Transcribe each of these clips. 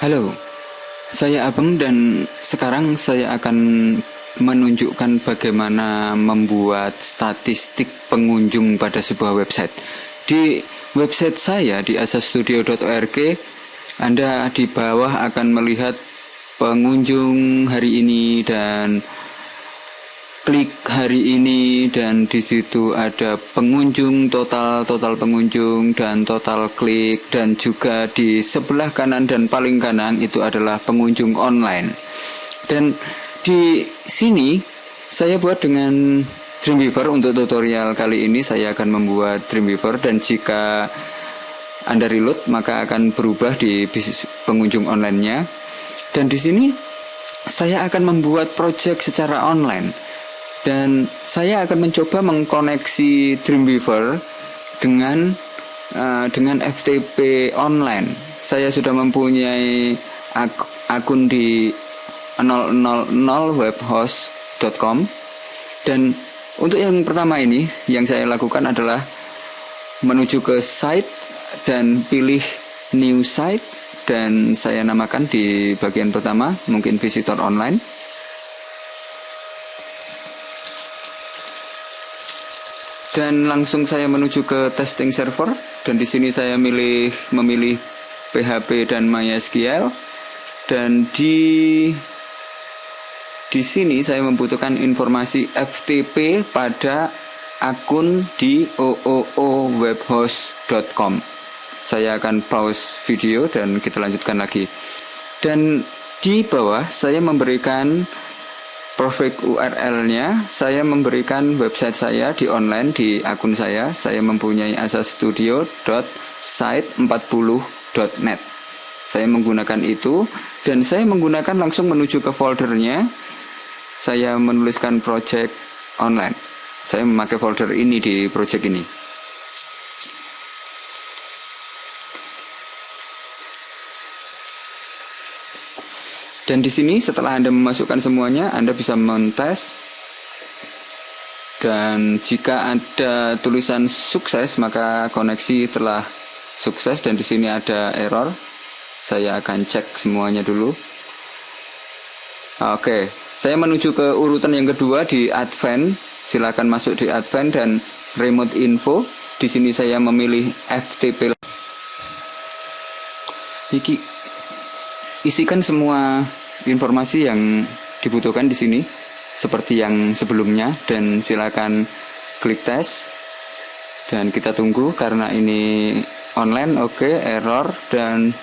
Halo, saya Abeng dan sekarang saya akan menunjukkan bagaimana membuat statistik pengunjung pada sebuah website. Di website saya di asastudio.org, Anda di bawah akan melihat pengunjung hari ini dan klik hari ini, dan di situ ada pengunjung total pengunjung dan total klik, dan juga di sebelah kanan dan paling kanan itu adalah pengunjung online. Dan di sini saya buat dengan Dreamweaver. Untuk tutorial kali ini saya akan membuat Dreamweaver, dan jika Anda reload maka akan berubah di pengunjung online-nya. Dan di sini saya akan membuat project secara online. Dan saya akan mencoba mengkoneksi Dreamweaver dengan FTP online. Saya sudah mempunyai akun di 000webhost.com. Dan untuk yang pertama ini, yang saya lakukan adalah menuju ke site dan pilih new site, dan saya namakan di bagian pertama mungkin visitor online. Dan langsung saya menuju ke testing server, dan di sini saya memilih PHP dan MySQL. Dan di sini saya membutuhkan informasi FTP pada akun di oowwebhost.com. Saya akan pause video dan kita lanjutkan lagi. Dan di bawah saya memberikan profil URL-nya, saya memberikan website saya di online di akun saya. Saya mempunyai asastudio.site40.net. Saya menggunakan itu, dan saya menggunakan langsung menuju ke foldernya. Saya menuliskan project online. Saya memakai folder ini di project ini. Dan di sini setelah Anda memasukkan semuanya, Anda bisa mentes. Dan jika ada tulisan sukses, maka koneksi telah sukses. Dan di sini ada error. Saya akan cek semuanya dulu. Oke, saya menuju ke urutan yang kedua di Advanced. Silakan masuk di Advanced dan Remote Info. Di sini saya memilih FTP. Isikan semua informasi yang dibutuhkan di sini seperti yang sebelumnya, dan silakan klik tes dan kita tunggu karena ini online. Oke, error, dan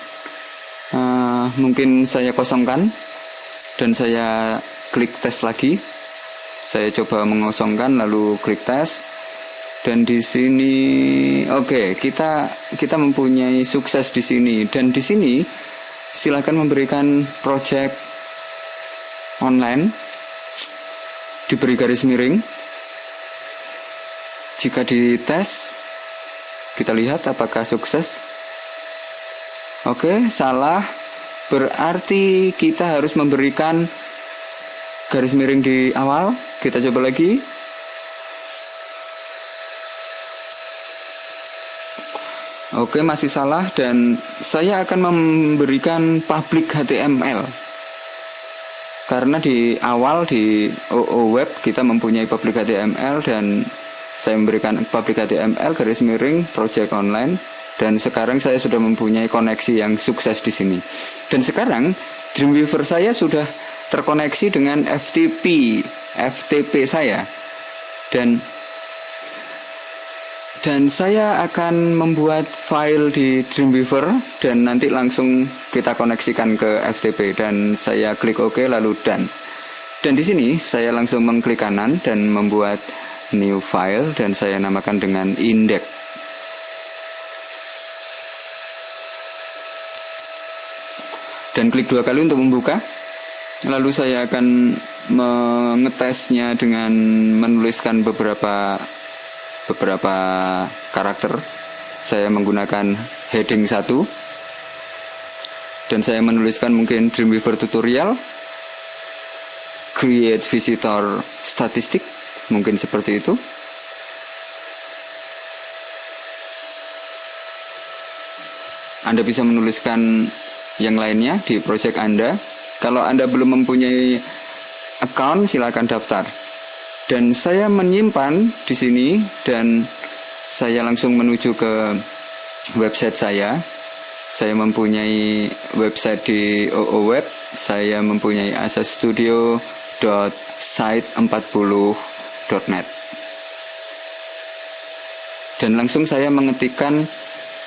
mungkin saya kosongkan dan saya klik tes lagi. Saya coba mengosongkan lalu klik tes, dan di sini oke, kita mempunyai sukses di sini. Dan di sini silakan memberikan project online, diberi garis miring. Jika dites, kita lihat apakah sukses. Oke, salah. Berarti kita harus memberikan garis miring di awal. Kita coba lagi. Oke, masih salah, dan saya akan memberikan public HTML. Karena di awal di OOWeb kita mempunyai public HTML, dan saya memberikan public HTML garis miring project online, dan sekarang saya sudah mempunyai koneksi yang sukses di sini. Dan sekarang Dreamweaver saya sudah terkoneksi dengan FTP saya. Dan saya akan membuat file di Dreamweaver dan nanti langsung kita koneksikan ke FTP, dan saya klik OK lalu done. Dan di sini saya langsung mengklik kanan dan membuat new file, dan saya namakan dengan index. Dan klik 2 kali untuk membuka. Lalu saya akan mengetesnya dengan menuliskan beberapa karakter. Saya menggunakan heading 1, dan saya menuliskan mungkin Dreamweaver tutorial, create visitor statistic, mungkin seperti itu. Anda bisa menuliskan yang lainnya di project Anda. Kalau Anda belum mempunyai account, silakan daftar. Dan saya menyimpan di sini dan saya langsung menuju ke website saya. Saya mempunyai website di OO Web. Saya mempunyai asastudio.site40.net. Dan langsung saya mengetikkan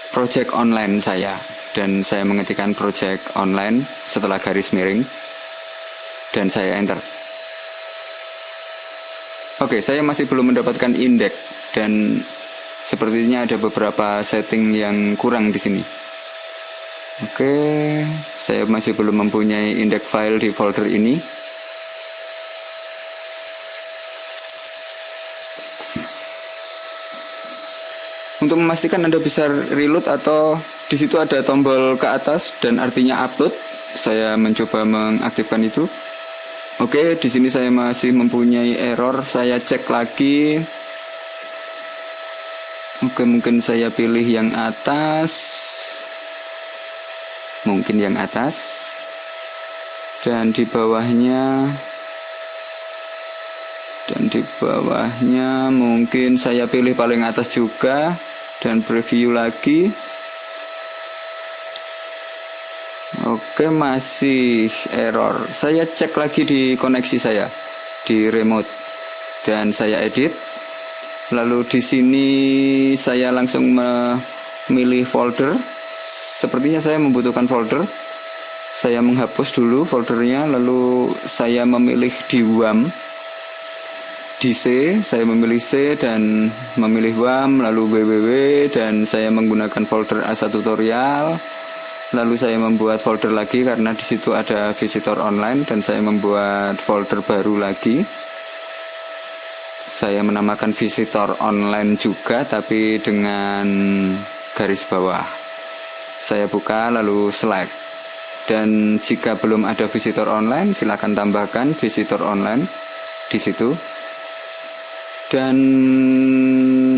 project online saya. Dan saya mengetikkan project online setelah garis miring. Dan saya enter. Oke, saya masih belum mendapatkan indeks. Dan sepertinya ada beberapa setting yang kurang di sini. Oke, saya masih belum mempunyai indeks file di folder ini. Untuk memastikan Anda bisa reload atau di situ ada tombol ke atas dan artinya upload. Saya mencoba mengaktifkan itu. Oke, di sini saya masih mempunyai error. Saya cek lagi. Oke, mungkin saya pilih yang atas. Mungkin yang atas. Dan di bawahnya mungkin saya pilih paling atas juga. Dan preview lagi. Oke, masih error. Saya cek lagi di koneksi saya di remote dan saya edit. Lalu di sini saya langsung memilih folder. Sepertinya saya membutuhkan folder. Saya menghapus dulu foldernya, lalu saya memilih di WAM. Di C, saya memilih C dan memilih WAM, lalu www dan saya menggunakan folder asa tutorial. Lalu saya membuat folder lagi karena di situ ada visitor online dan saya membuat folder baru lagi. Saya menamakan visitor online juga tapi dengan garis bawah. Saya buka lalu select. Dan jika belum ada visitor online, silakan tambahkan visitor online di situ. Dan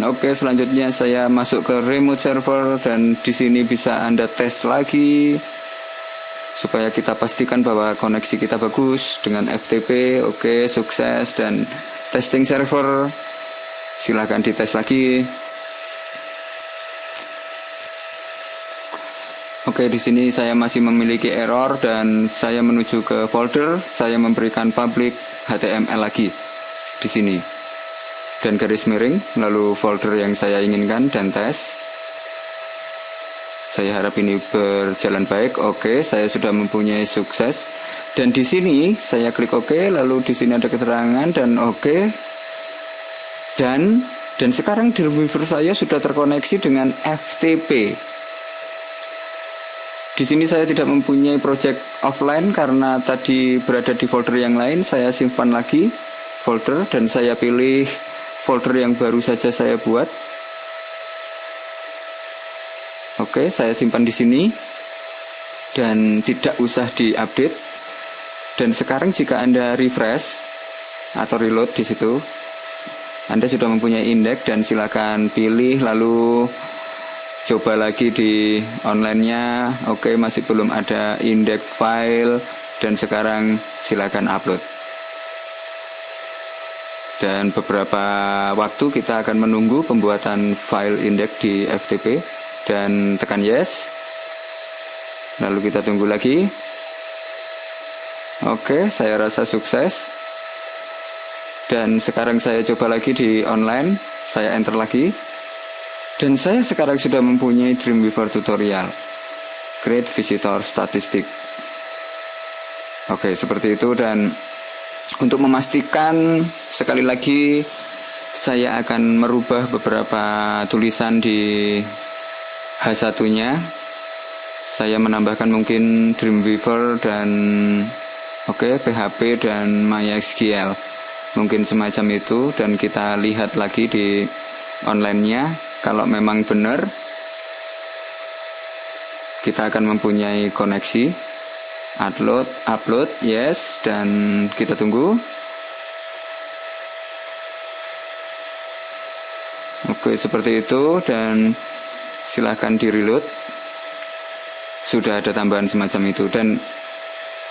oke, selanjutnya saya masuk ke remote server dan di sini bisa Anda tes lagi supaya kita pastikan bahwa koneksi kita bagus dengan FTP. Oke, sukses dan testing server. Silahkan dites lagi. Oke, di sini saya masih memiliki error dan saya menuju ke folder. Saya memberikan public HTML lagi di sini. Dan garis miring, lalu folder yang saya inginkan dan tes. Saya harap ini berjalan baik. Oke, saya sudah mempunyai sukses. Dan di sini saya klik OK, lalu di sini ada keterangan dan OK. Dan sekarang Dreamweaver saya sudah terkoneksi dengan FTP. Di sini saya tidak mempunyai project offline karena tadi berada di folder yang lain. Saya simpan lagi folder dan saya pilih folder yang baru saja saya buat. Oke, saya simpan di sini dan tidak usah diupdate. Dan sekarang jika Anda refresh atau reload di situ, Anda sudah mempunyai indeks dan silakan pilih lalu coba lagi di online-nya. Oke, masih belum ada indeks file dan sekarang silakan upload. Dan beberapa waktu kita akan menunggu pembuatan file indeks di FTP dan tekan yes. Lalu kita tunggu lagi. Oke, saya rasa sukses. Dan sekarang saya coba lagi di online. Saya enter lagi. Dan saya sekarang sudah mempunyai Dreamweaver tutorial. Create visitor statistic. Oke, seperti itu. Dan untuk memastikan sekali lagi saya akan merubah beberapa tulisan di H1-nya. Saya menambahkan mungkin Dreamweaver dan PHP dan MySQL. Mungkin semacam itu dan kita lihat lagi di online-nya. Kalau memang benar, kita akan mempunyai koneksi. Upload, yes, dan kita tunggu. Oke, seperti itu dan silahkan di reload. sudah ada tambahan semacam itu. Dan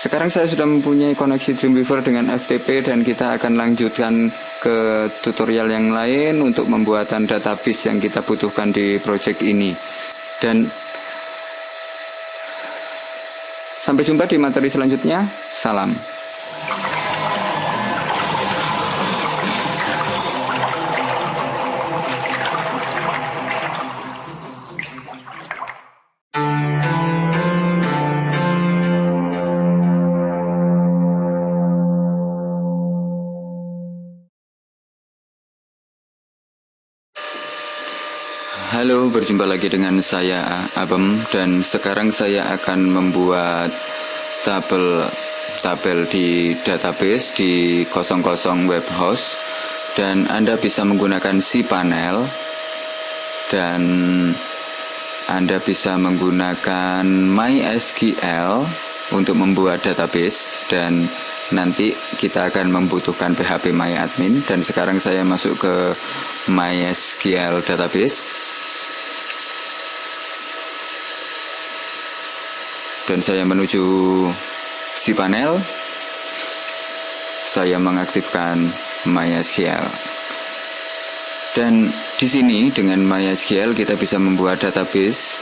sekarang saya sudah mempunyai koneksi Dreamweaver dengan FTP, dan kita akan lanjutkan ke tutorial yang lain untuk pembuatan database yang kita butuhkan di project ini. Dan sampai jumpa di materi selanjutnya. Salam. Halo, berjumpa lagi dengan saya Abem, dan sekarang saya akan membuat tabel di database di 00 web host, dan Anda bisa menggunakan cPanel dan Anda bisa menggunakan MySQL untuk membuat database, dan nanti kita akan membutuhkan PHP MyAdmin. Dan sekarang saya masuk ke MySQL database. Dan saya menuju cPanel. Saya mengaktifkan MySQL. Dan di sini dengan MySQL kita bisa membuat database.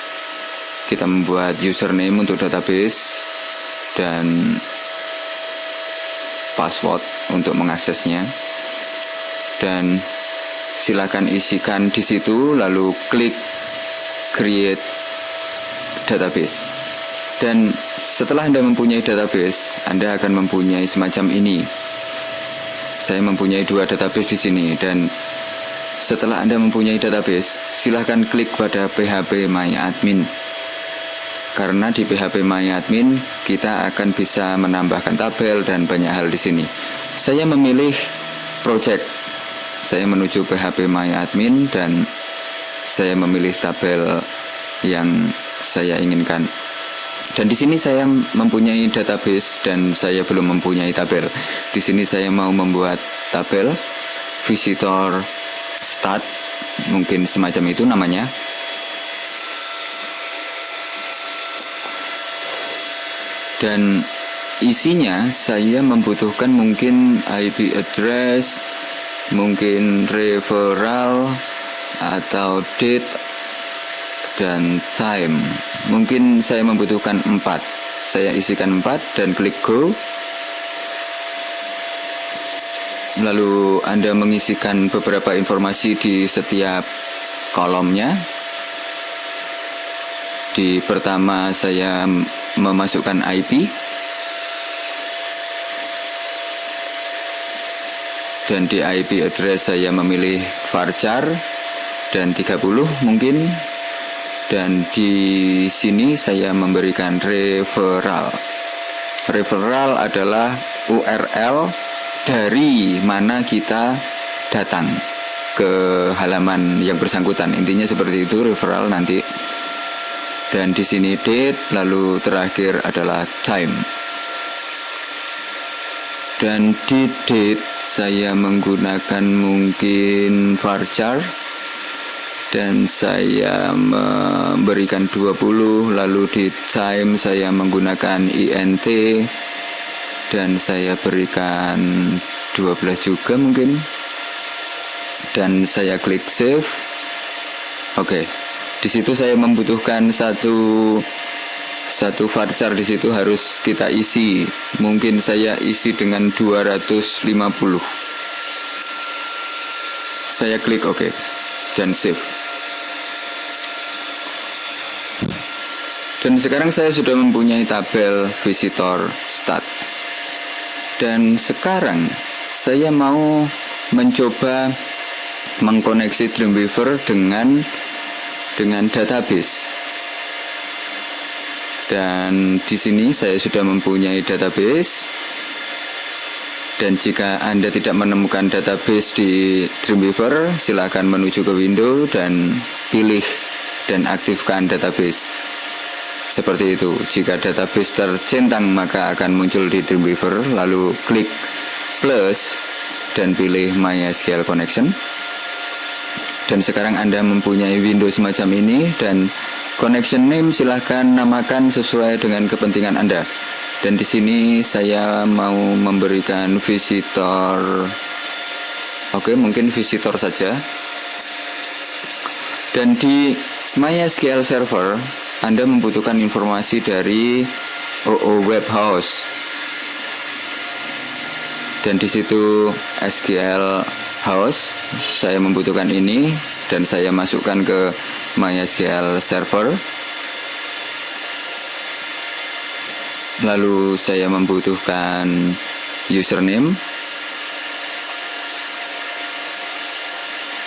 Kita membuat username untuk database dan password untuk mengaksesnya. Dan silakan isikan di situ, lalu klik create database. Dan setelah Anda mempunyai database, Anda akan mempunyai semacam ini. Saya mempunyai 2 database di sini, dan setelah Anda mempunyai database, silahkan klik pada PHP MyAdmin. Karena di PHP MyAdmin kita akan bisa menambahkan tabel dan banyak hal di sini. Saya memilih project. Saya menuju PHP MyAdmin dan saya memilih tabel yang saya inginkan. Dan di sini saya mempunyai database dan saya belum mempunyai tabel. Di sini saya mau membuat tabel visitor stat, mungkin semacam itu namanya. Dan isinya saya membutuhkan mungkin IP address, mungkin referral atau date dan time. Mungkin saya membutuhkan 4. Saya isikan 4 dan klik go. Lalu Anda mengisikan beberapa informasi di setiap kolomnya. Di pertama saya memasukkan IP. Dan di IP address saya memilih varchar dan 30 mungkin. Dan di sini saya memberikan referral. Referral adalah URL dari mana kita datang ke halaman yang bersangkutan. Intinya seperti itu referral nanti. Dan di sini date, lalu terakhir adalah time. Dan di date saya menggunakan mungkin varchar. Dan saya memberikan 20, lalu di time saya menggunakan int, dan saya berikan 12 juga mungkin. Dan saya klik save. Oke. Di situ saya membutuhkan satu varchar, di situ harus kita isi. Mungkin saya isi dengan 250. Saya klik oke dan save. Dan sekarang saya sudah mempunyai tabel visitor stat. Dan sekarang saya mau mencoba mengkoneksi Dreamweaver dengan database. Dan di sini saya sudah mempunyai database. Dan jika Anda tidak menemukan database di Dreamweaver, silakan menuju ke window dan pilih dan aktifkan database. Seperti itu. Jika database tercentang maka akan muncul di Dreamweaver, lalu klik plus dan pilih MySQL connection. Dan sekarang Anda mempunyai window semacam ini, dan Connection name silahkan namakan sesuai dengan kepentingan Anda. Dan di sini saya mau memberikan visitor. Oke, mungkin visitor saja. Dan di MySQL Server, Anda membutuhkan informasi dari OO Web House. Dan di situ SQL House, saya membutuhkan ini dan saya masukkan ke MySQL Server. Lalu saya membutuhkan username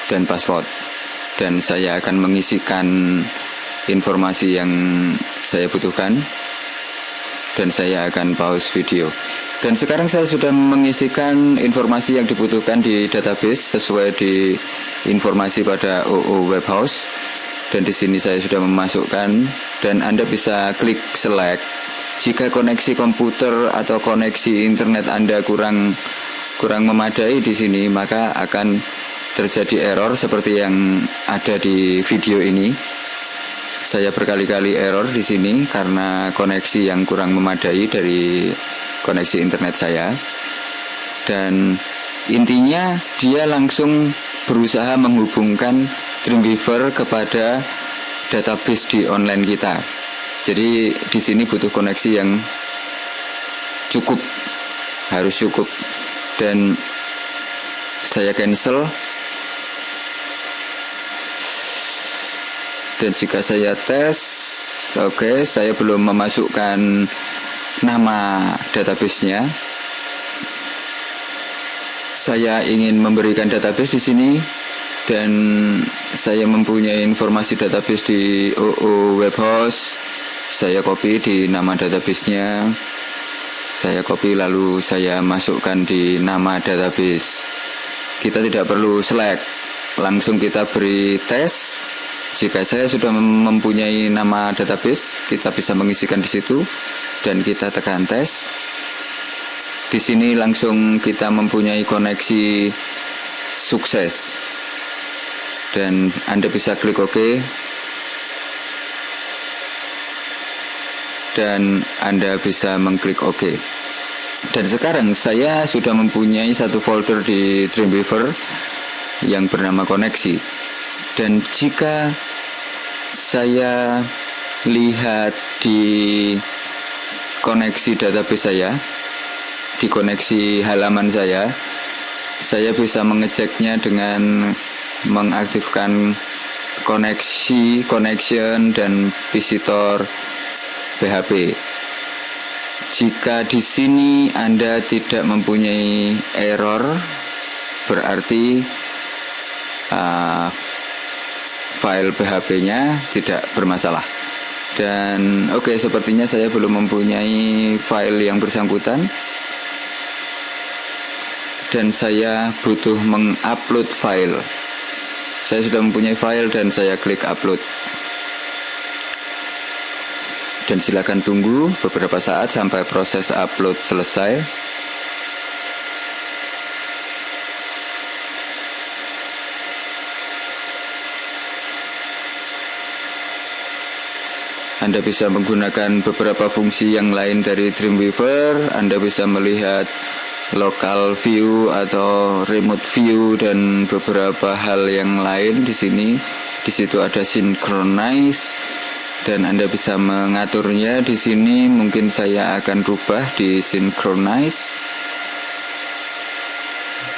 dan password. Dan saya akan mengisikan informasi yang saya butuhkan. Dan saya akan pause video. Dan sekarang saya sudah mengisikan informasi yang dibutuhkan di database sesuai di informasi pada OO Web House. Dan di sini saya sudah memasukkan, dan Anda bisa klik select. Jika koneksi komputer atau koneksi internet Anda kurang memadai di sini, maka akan terjadi error seperti yang ada di video ini. Saya berkali-kali error di sini karena koneksi yang kurang memadai dari koneksi internet saya. Dan intinya dia langsung berusaha menghubungkan Dreamweaver kepada database di online kita. Jadi di sini butuh koneksi yang cukup, harus cukup. Dan saya cancel. Dan jika saya tes, oke, saya belum memasukkan nama database-nya. Saya ingin memberikan database di sini, dan saya mempunyai informasi database di OO Web House. Saya copy di nama database-nya. Saya copy lalu saya masukkan di nama database. Kita tidak perlu select, langsung kita beri tes. Jika saya sudah mempunyai nama database, kita bisa mengisikan di situ dan kita tekan tes. Di sini langsung kita mempunyai koneksi sukses. Dan Anda bisa klik OK. Dan Anda bisa mengklik OK. Dan sekarang saya sudah mempunyai satu folder di Dreamweaver yang bernama koneksi. Dan jika saya lihat di koneksi database saya, di koneksi halaman saya bisa mengeceknya dengan mengaktifkan connection dan visitor PHP. Jika di sini Anda tidak mempunyai error, berarti file PHP-nya tidak bermasalah. Dan oke, sepertinya saya belum mempunyai file yang bersangkutan. Dan saya butuh mengupload file. Saya sudah mempunyai file dan saya klik upload. Dan silakan tunggu beberapa saat sampai proses upload selesai. Anda bisa menggunakan beberapa fungsi yang lain dari Dreamweaver. Anda bisa melihat local view atau remote view dan beberapa hal yang lain di sini. Di situ ada synchronize dan Anda bisa mengaturnya di sini. Mungkin saya akan rubah di synchronize.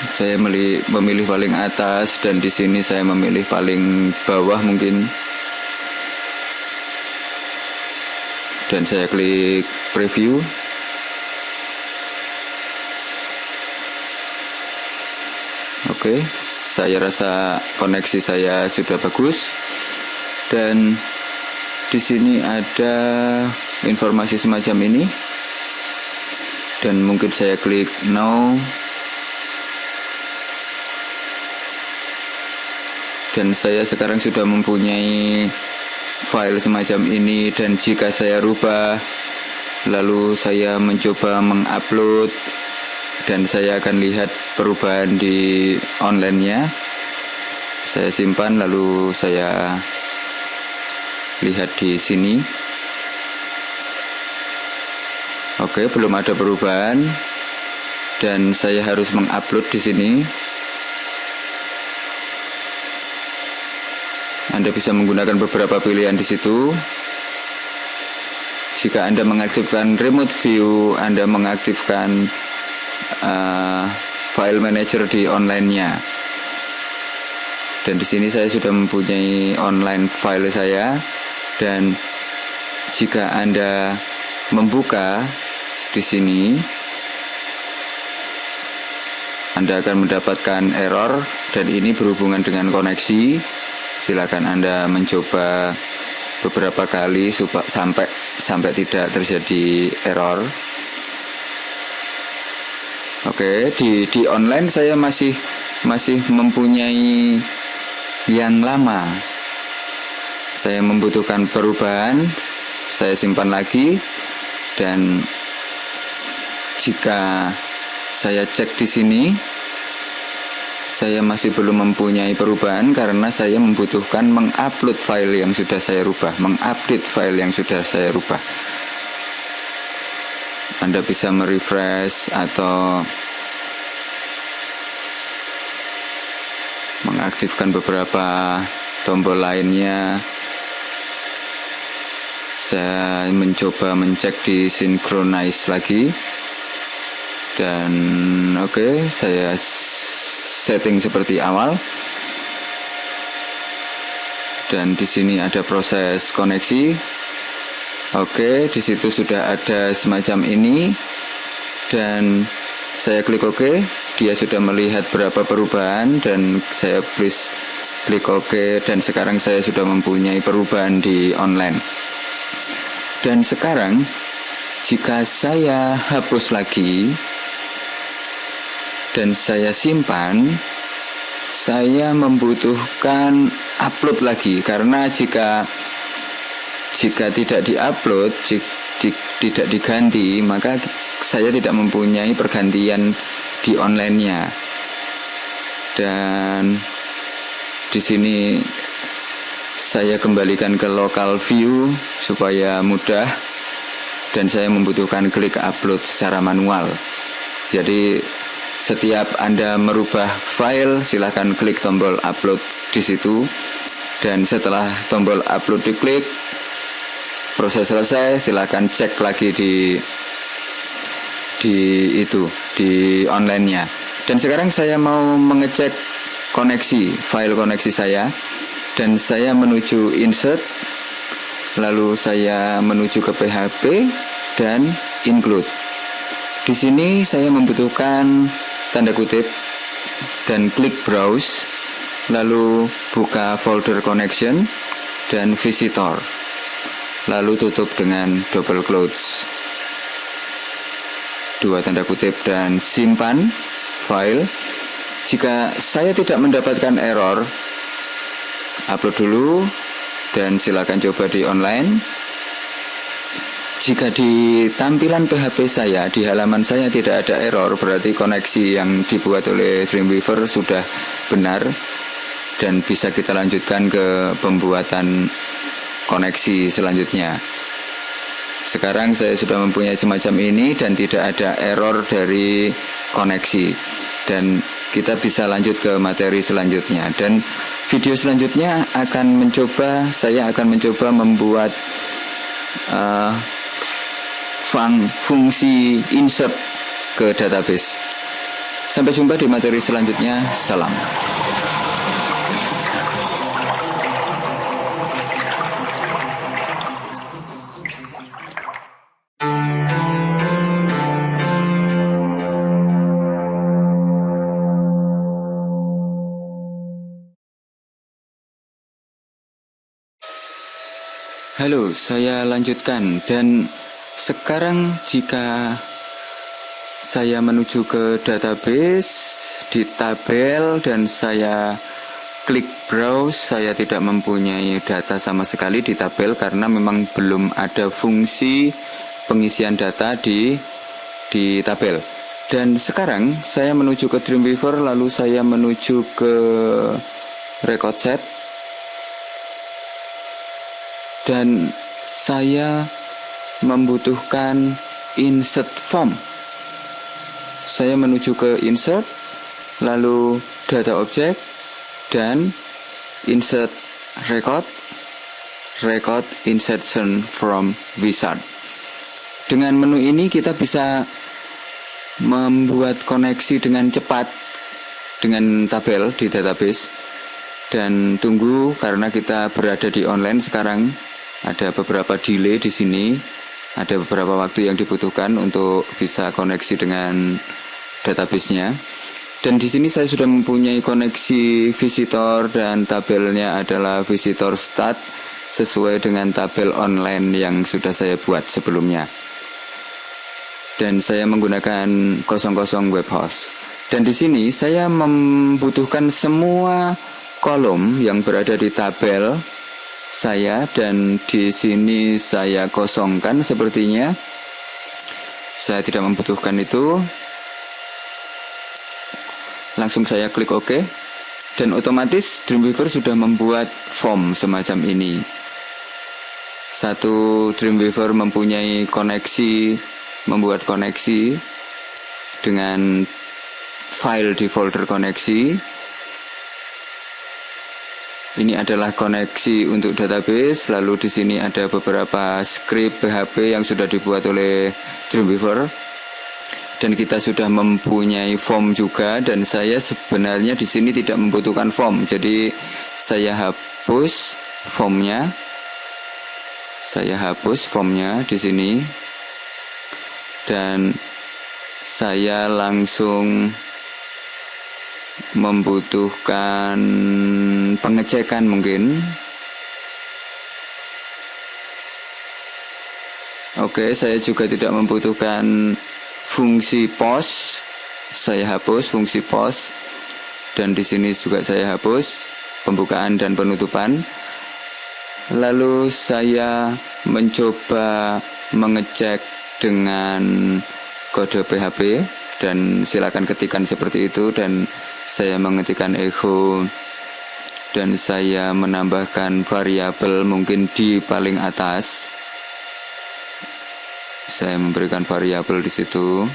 Saya memilih paling atas dan di sini saya memilih paling bawah mungkin. Dan saya klik preview. Oke, saya rasa koneksi saya sudah bagus. Dan di sini ada informasi semacam ini. Dan mungkin saya klik no. Dan saya sekarang sudah mempunyai file semacam ini, dan jika saya rubah lalu saya mencoba mengupload dan saya akan lihat perubahan di online-nya. Saya simpan lalu saya lihat di sini. Oke, belum ada perubahan dan saya harus mengupload di sini. Anda bisa menggunakan beberapa pilihan di situ. Jika Anda mengaktifkan remote view, Anda mengaktifkan file manager di online-nya. Dan di sini saya sudah mempunyai online file saya, dan jika Anda membuka di sini, Anda akan mendapatkan error, dan ini berhubungan dengan koneksi. Silakan Anda mencoba beberapa kali sampai tidak terjadi error. Oke, di online saya masih mempunyai yang lama. Saya membutuhkan perubahan, saya simpan lagi, dan jika saya cek di sini, saya masih belum mempunyai perubahan karena saya membutuhkan mengupload file yang sudah saya rubah, mengupdate file yang sudah saya rubah. Anda bisa merefresh atau mengaktifkan beberapa tombol lainnya. Saya mencoba mencek di synchronize lagi, dan oke, saya setting seperti awal. Dan di sini ada proses koneksi. Oke, di situ sudah ada semacam ini, dan saya klik OK. Dia sudah melihat berapa perubahan, dan saya klik OK, dan sekarang saya sudah mempunyai perubahan di online. Dan sekarang jika saya hapus lagi dan saya simpan, saya membutuhkan upload lagi, karena jika tidak diupload, tidak diganti, maka saya tidak mempunyai pergantian di online-nya. Dan di sini saya kembalikan ke local view supaya mudah, dan saya membutuhkan klik upload secara manual. Jadi setiap Anda merubah file, silakan klik tombol upload di situ, dan setelah tombol upload diklik, proses selesai. Silakan cek lagi di online-nya. Dan sekarang saya mau mengecek file koneksi saya, dan saya menuju insert, lalu saya menuju ke PHP dan include. Di sini saya membutuhkan tanda kutip dan klik browse, lalu buka folder connection dan visitor, lalu tutup dengan double quotes, dua tanda kutip, dan simpan file. Jika saya tidak mendapatkan error, upload dulu dan silakan coba di online. Jika di tampilan PHP saya, di halaman saya tidak ada error, berarti koneksi yang dibuat oleh Dreamweaver sudah benar, dan bisa kita lanjutkan ke pembuatan koneksi selanjutnya. Sekarang saya sudah mempunyai semacam ini dan tidak ada error dari koneksi, dan kita bisa lanjut ke materi selanjutnya. Dan video selanjutnya saya akan mencoba membuat fungsi insert ke database. Sampai jumpa di materi selanjutnya. Salam. Halo, saya lanjutkan, dan sekarang jika saya menuju ke database di tabel dan saya klik browse, saya tidak mempunyai data sama sekali di tabel karena memang belum ada fungsi pengisian data di tabel. Dan sekarang saya menuju ke Dreamweaver, lalu saya menuju ke record set. dan saya membutuhkan insert form. Saya menuju ke insert, lalu data object, dan insert record insertion from wizard. Dengan menu ini kita bisa membuat koneksi dengan cepat dengan tabel di database. Dan tunggu, karena kita berada di online sekarang, ada beberapa delay di sini, ada beberapa waktu yang dibutuhkan untuk bisa koneksi dengan database-nya. Dan di sini saya sudah mempunyai koneksi visitor dan tabelnya adalah visitor stat sesuai dengan tabel online yang sudah saya buat sebelumnya. Dan saya menggunakan 00 web host. Dan di sini saya membutuhkan semua kolom yang berada di tabel saya, dan di sini saya kosongkan sepertinya. Saya tidak membutuhkan itu. Langsung saya klik OK, dan otomatis Dreamweaver sudah membuat form semacam ini. Satu Dreamweaver mempunyai koneksi, membuat koneksi dengan file di folder koneksi. Ini adalah koneksi untuk database. Lalu di sini ada beberapa script PHP yang sudah dibuat oleh Dreamweaver. Dan kita sudah mempunyai form juga, dan saya sebenarnya di sini tidak membutuhkan form. Jadi saya hapus formnya. Saya hapus formnya di sini. Dan saya langsung membutuhkan pengecekan mungkin. Oke, saya juga tidak membutuhkan fungsi post. Saya hapus fungsi post, dan di sini juga saya hapus pembukaan dan penutupan. Lalu saya mencoba mengecek dengan kode PHP, dan silakan ketikkan seperti itu, dan saya mengetikkan echo, dan saya menambahkan variabel mungkin di paling atas. Saya memberikan variabel di situ,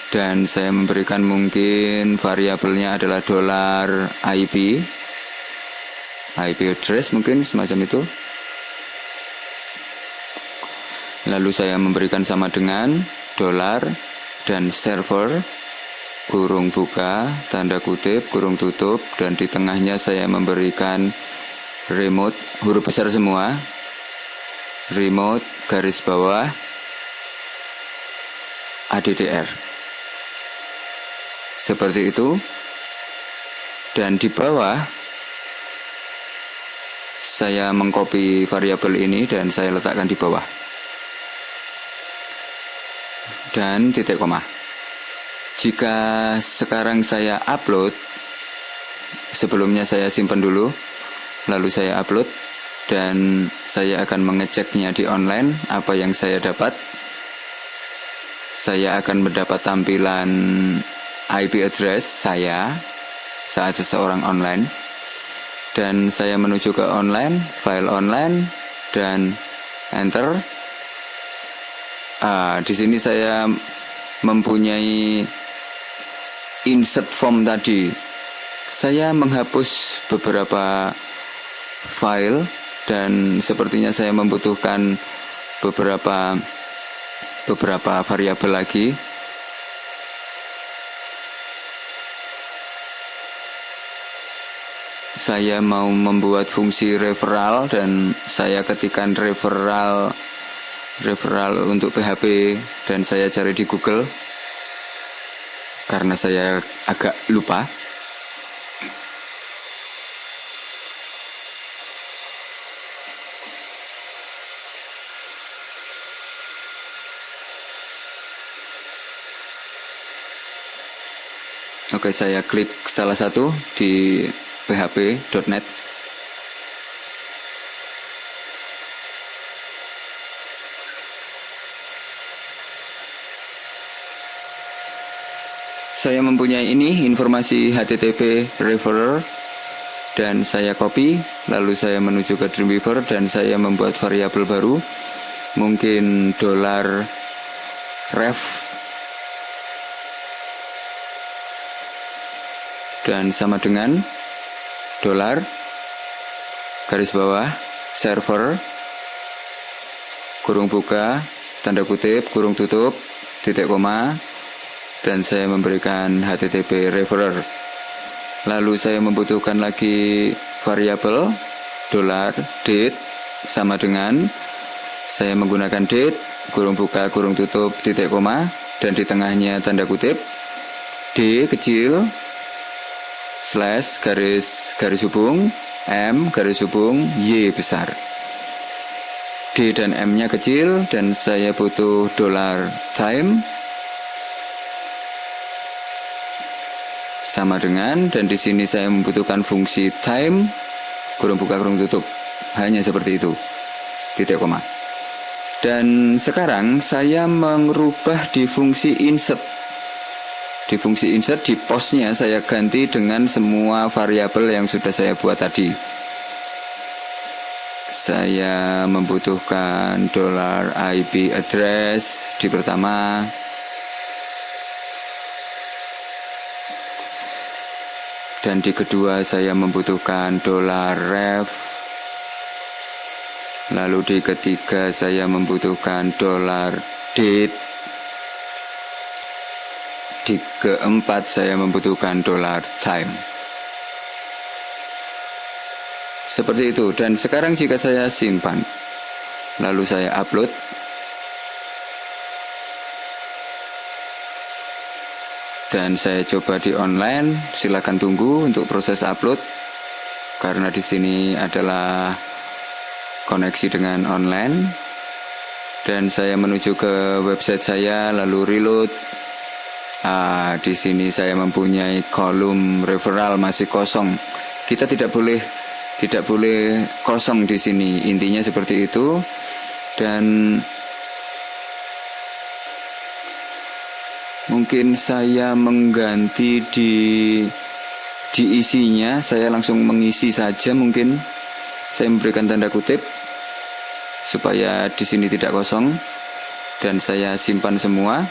dan saya memberikan mungkin variabelnya adalah $IP address, mungkin semacam itu. Lalu saya memberikan sama dengan $ dan server kurung buka, tanda kutip, kurung tutup, dan di tengahnya saya memberikan remote, huruf besar semua, remote garis bawah addr. Seperti itu. Dan di bawah saya mengcopy variabel ini dan saya letakkan di bawah. Dan titik koma. Jika sekarang saya upload, sebelumnya saya simpan dulu, lalu saya upload, dan saya akan mengeceknya di online apa yang saya dapat. Saya akan mendapat tampilan IP address saya saat seseorang online, dan saya menuju ke online, file online, dan enter. Di sini saya mempunyai insert form tadi. Saya menghapus beberapa file, dan sepertinya saya membutuhkan beberapa variabel lagi. Saya mau membuat fungsi referral, dan saya ketikkan referral untuk PHP, dan saya cari di Google karena saya agak lupa. Oke, saya klik salah satu di php.net. Saya mempunyai ini informasi HTTP referrer, dan saya copy, lalu saya menuju ke Dreamweaver dan saya membuat variabel baru, mungkin $ref, dan sama dengan dolar garis bawah server kurung buka tanda kutip kurung tutup titik koma, dan saya memberikan HTTP referrer. Lalu saya membutuhkan lagi variabel $date sama dengan saya menggunakan date kurung buka kurung tutup titik koma, dan di tengahnya tanda kutip D kecil slash garis hubung M garis hubung Y besar. D dan M-nya kecil, dan saya butuh $time sama dengan, dan di sini saya membutuhkan fungsi time kurung buka kurung tutup, hanya seperti itu, titik koma. Dan sekarang saya merubah di fungsi insert. Di fungsi insert di postnya saya ganti dengan semua variabel yang sudah saya buat tadi. Saya membutuhkan $IP address di pertama, dan di kedua saya membutuhkan $ref, lalu di ketiga saya membutuhkan $date, di keempat saya membutuhkan $time. Seperti itu. Dan sekarang jika saya simpan, lalu saya upload, dan saya coba di online, silakan tunggu untuk proses upload karena di sini adalah koneksi dengan online. Dan saya menuju ke website saya, lalu reload. Di sini saya mempunyai kolom referral masih kosong. Kita tidak boleh kosong di sini. Intinya seperti itu. Dan mungkin saya mengganti di isinya, saya langsung mengisi saja. Mungkin saya memberikan tanda kutip supaya di sini tidak kosong, dan saya simpan semua.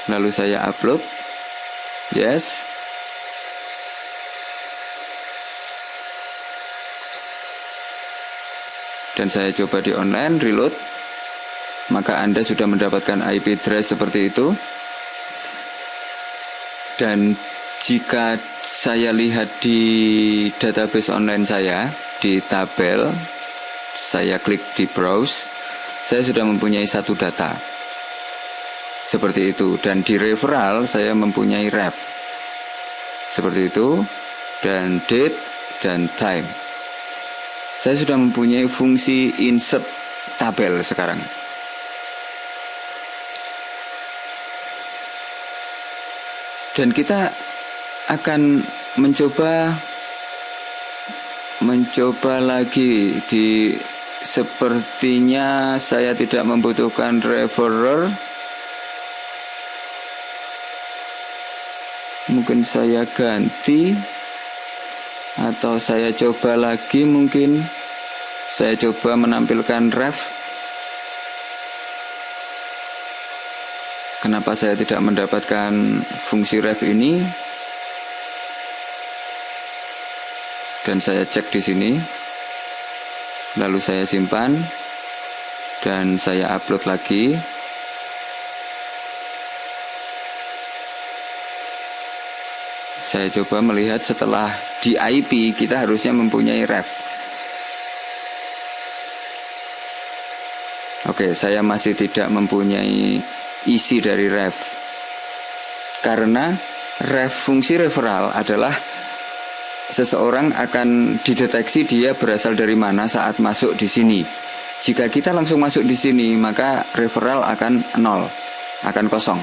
Lalu saya upload, yes, dan saya coba di online, reload, maka Anda sudah mendapatkan IP address seperti itu. Dan jika saya lihat di database online saya, di tabel, saya klik di browse, saya sudah mempunyai satu data seperti itu. Dan di referral saya mempunyai ref seperti itu, dan date dan time. Saya sudah mempunyai fungsi insert tabel sekarang. Dan kita akan mencoba lagi. Sepertinya saya tidak membutuhkan referrer. Mungkin saya ganti, atau saya coba lagi, mungkin saya coba menampilkan ref. Kenapa saya tidak mendapatkan fungsi ref ini? Dan saya cek di sini, lalu saya simpan, dan saya upload lagi. Saya coba melihat setelah di IP kita harusnya mempunyai ref. Oke, saya masih tidak mempunyai isi dari ref. Karena fungsi referral adalah seseorang akan dideteksi dia berasal dari mana saat masuk di sini. Jika kita langsung masuk di sini, maka referral akan nol, akan kosong.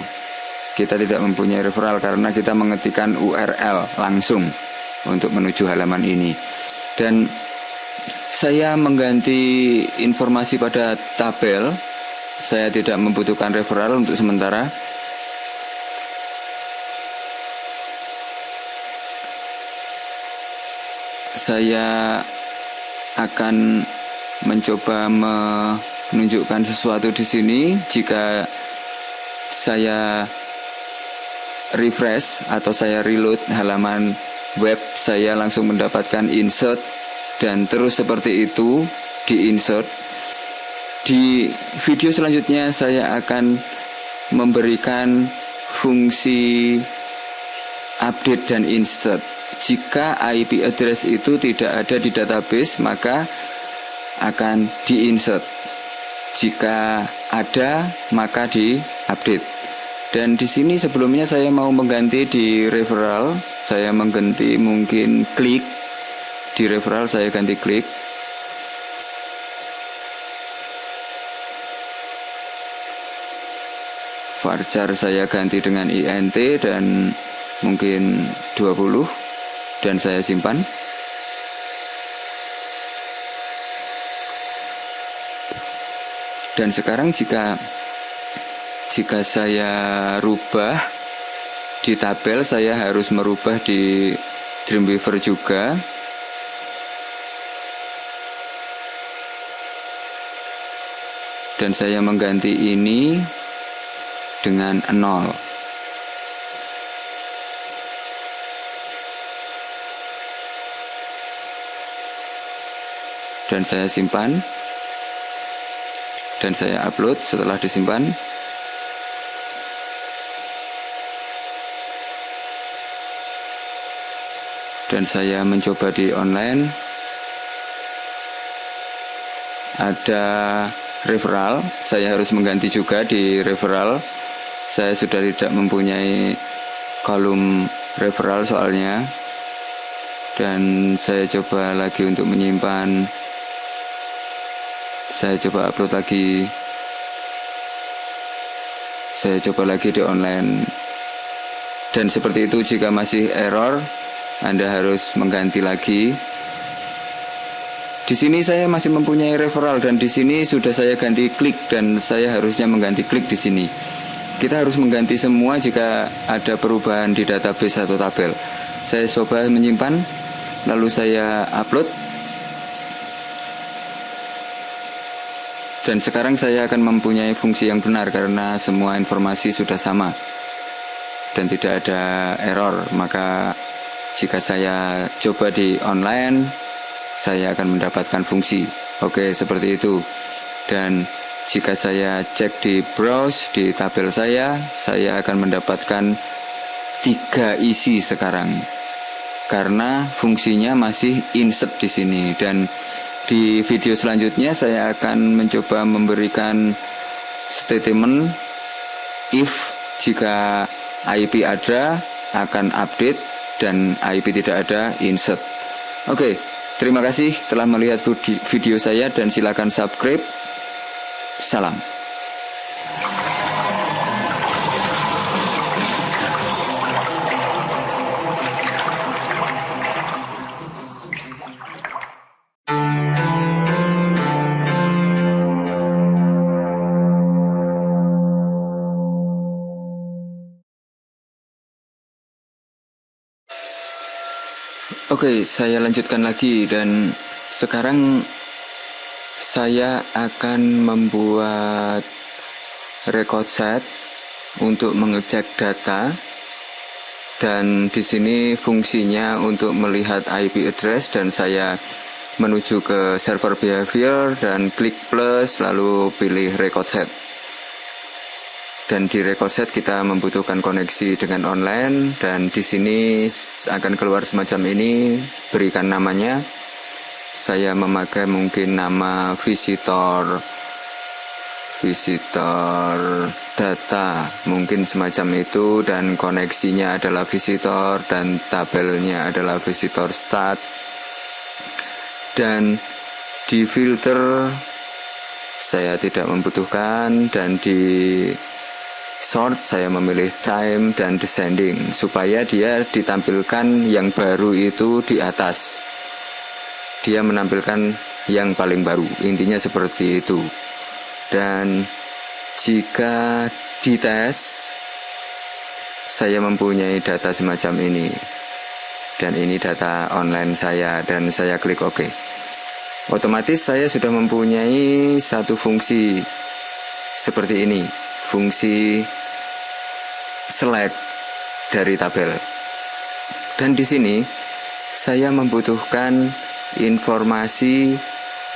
Kita tidak mempunyai referral karena kita mengetikkan URL langsung untuk menuju halaman ini. Dan saya mengganti informasi pada tabel. Saya tidak membutuhkan referral untuk sementara. saya akan mencoba menunjukkan sesuatu di sini. Jika saya refresh atau saya reload halaman web, saya langsung mendapatkan insert, dan terus seperti itu di insert. Di video selanjutnya saya akan memberikan fungsi update dan insert. Jika IP address itu tidak ada di database, maka akan di-insert. Jika ada, maka di-update. Dan di sini sebelumnya saya mau mengganti di referral. Saya mengganti mungkin klik. Di referral saya ganti klik. Varchar saya ganti dengan INT dan mungkin 20, dan saya simpan. Dan sekarang jika saya rubah di tabel, saya harus merubah di Dreamweaver juga. Dan saya mengganti ini dengan 0. Dan saya simpan. Dan saya upload setelah disimpan. Dan saya mencoba di online. Ada referral, saya harus mengganti juga di referral. Saya sudah tidak mempunyai kolom referral soalnya. Dan saya coba lagi untuk menyimpan. Saya coba upload lagi. Saya coba lagi di online. Dan seperti itu, jika masih error, Anda harus mengganti lagi. Di sini saya masih mempunyai referral, dan di sini sudah saya ganti klik, dan saya harusnya mengganti klik di sini. Kita harus mengganti semua jika ada perubahan di database atau tabel. Saya coba menyimpan, lalu saya upload. Dan sekarang saya akan mempunyai fungsi yang benar karena semua informasi sudah sama dan tidak ada error. Maka jika saya coba di online, saya akan mendapatkan fungsi. Oke, seperti itu. Dan jika saya cek di browse di tabel saya akan mendapatkan 3 isi sekarang. Karena fungsinya masih insert di sini. Dan di video selanjutnya saya akan mencoba memberikan statement if jika IP ada akan update dan IP tidak ada insert. Oke, terima kasih telah melihat video saya dan silakan subscribe. Salam. Oke, saya lanjutkan lagi, dan sekarang saya akan membuat record set untuk mengecek data, dan di sini fungsinya untuk melihat IP address, dan saya menuju ke server behavior dan klik plus lalu pilih record set. Dan di record set kita membutuhkan koneksi dengan online, dan di sini akan keluar semacam ini, berikan namanya. Saya memakai mungkin nama visitor data, mungkin semacam itu, dan koneksinya adalah visitor dan tabelnya adalah visitor stat. Dan di filter saya tidak membutuhkan, dan di sort saya memilih time dan descending supaya dia ditampilkan yang baru itu di atas. Dia menampilkan yang paling baru, intinya seperti itu. Dan jika dites, saya mempunyai data semacam ini. dan ini data online saya, dan saya klik OK. Otomatis saya sudah mempunyai satu fungsi seperti ini, fungsi select dari tabel. Dan di sini saya membutuhkan informasi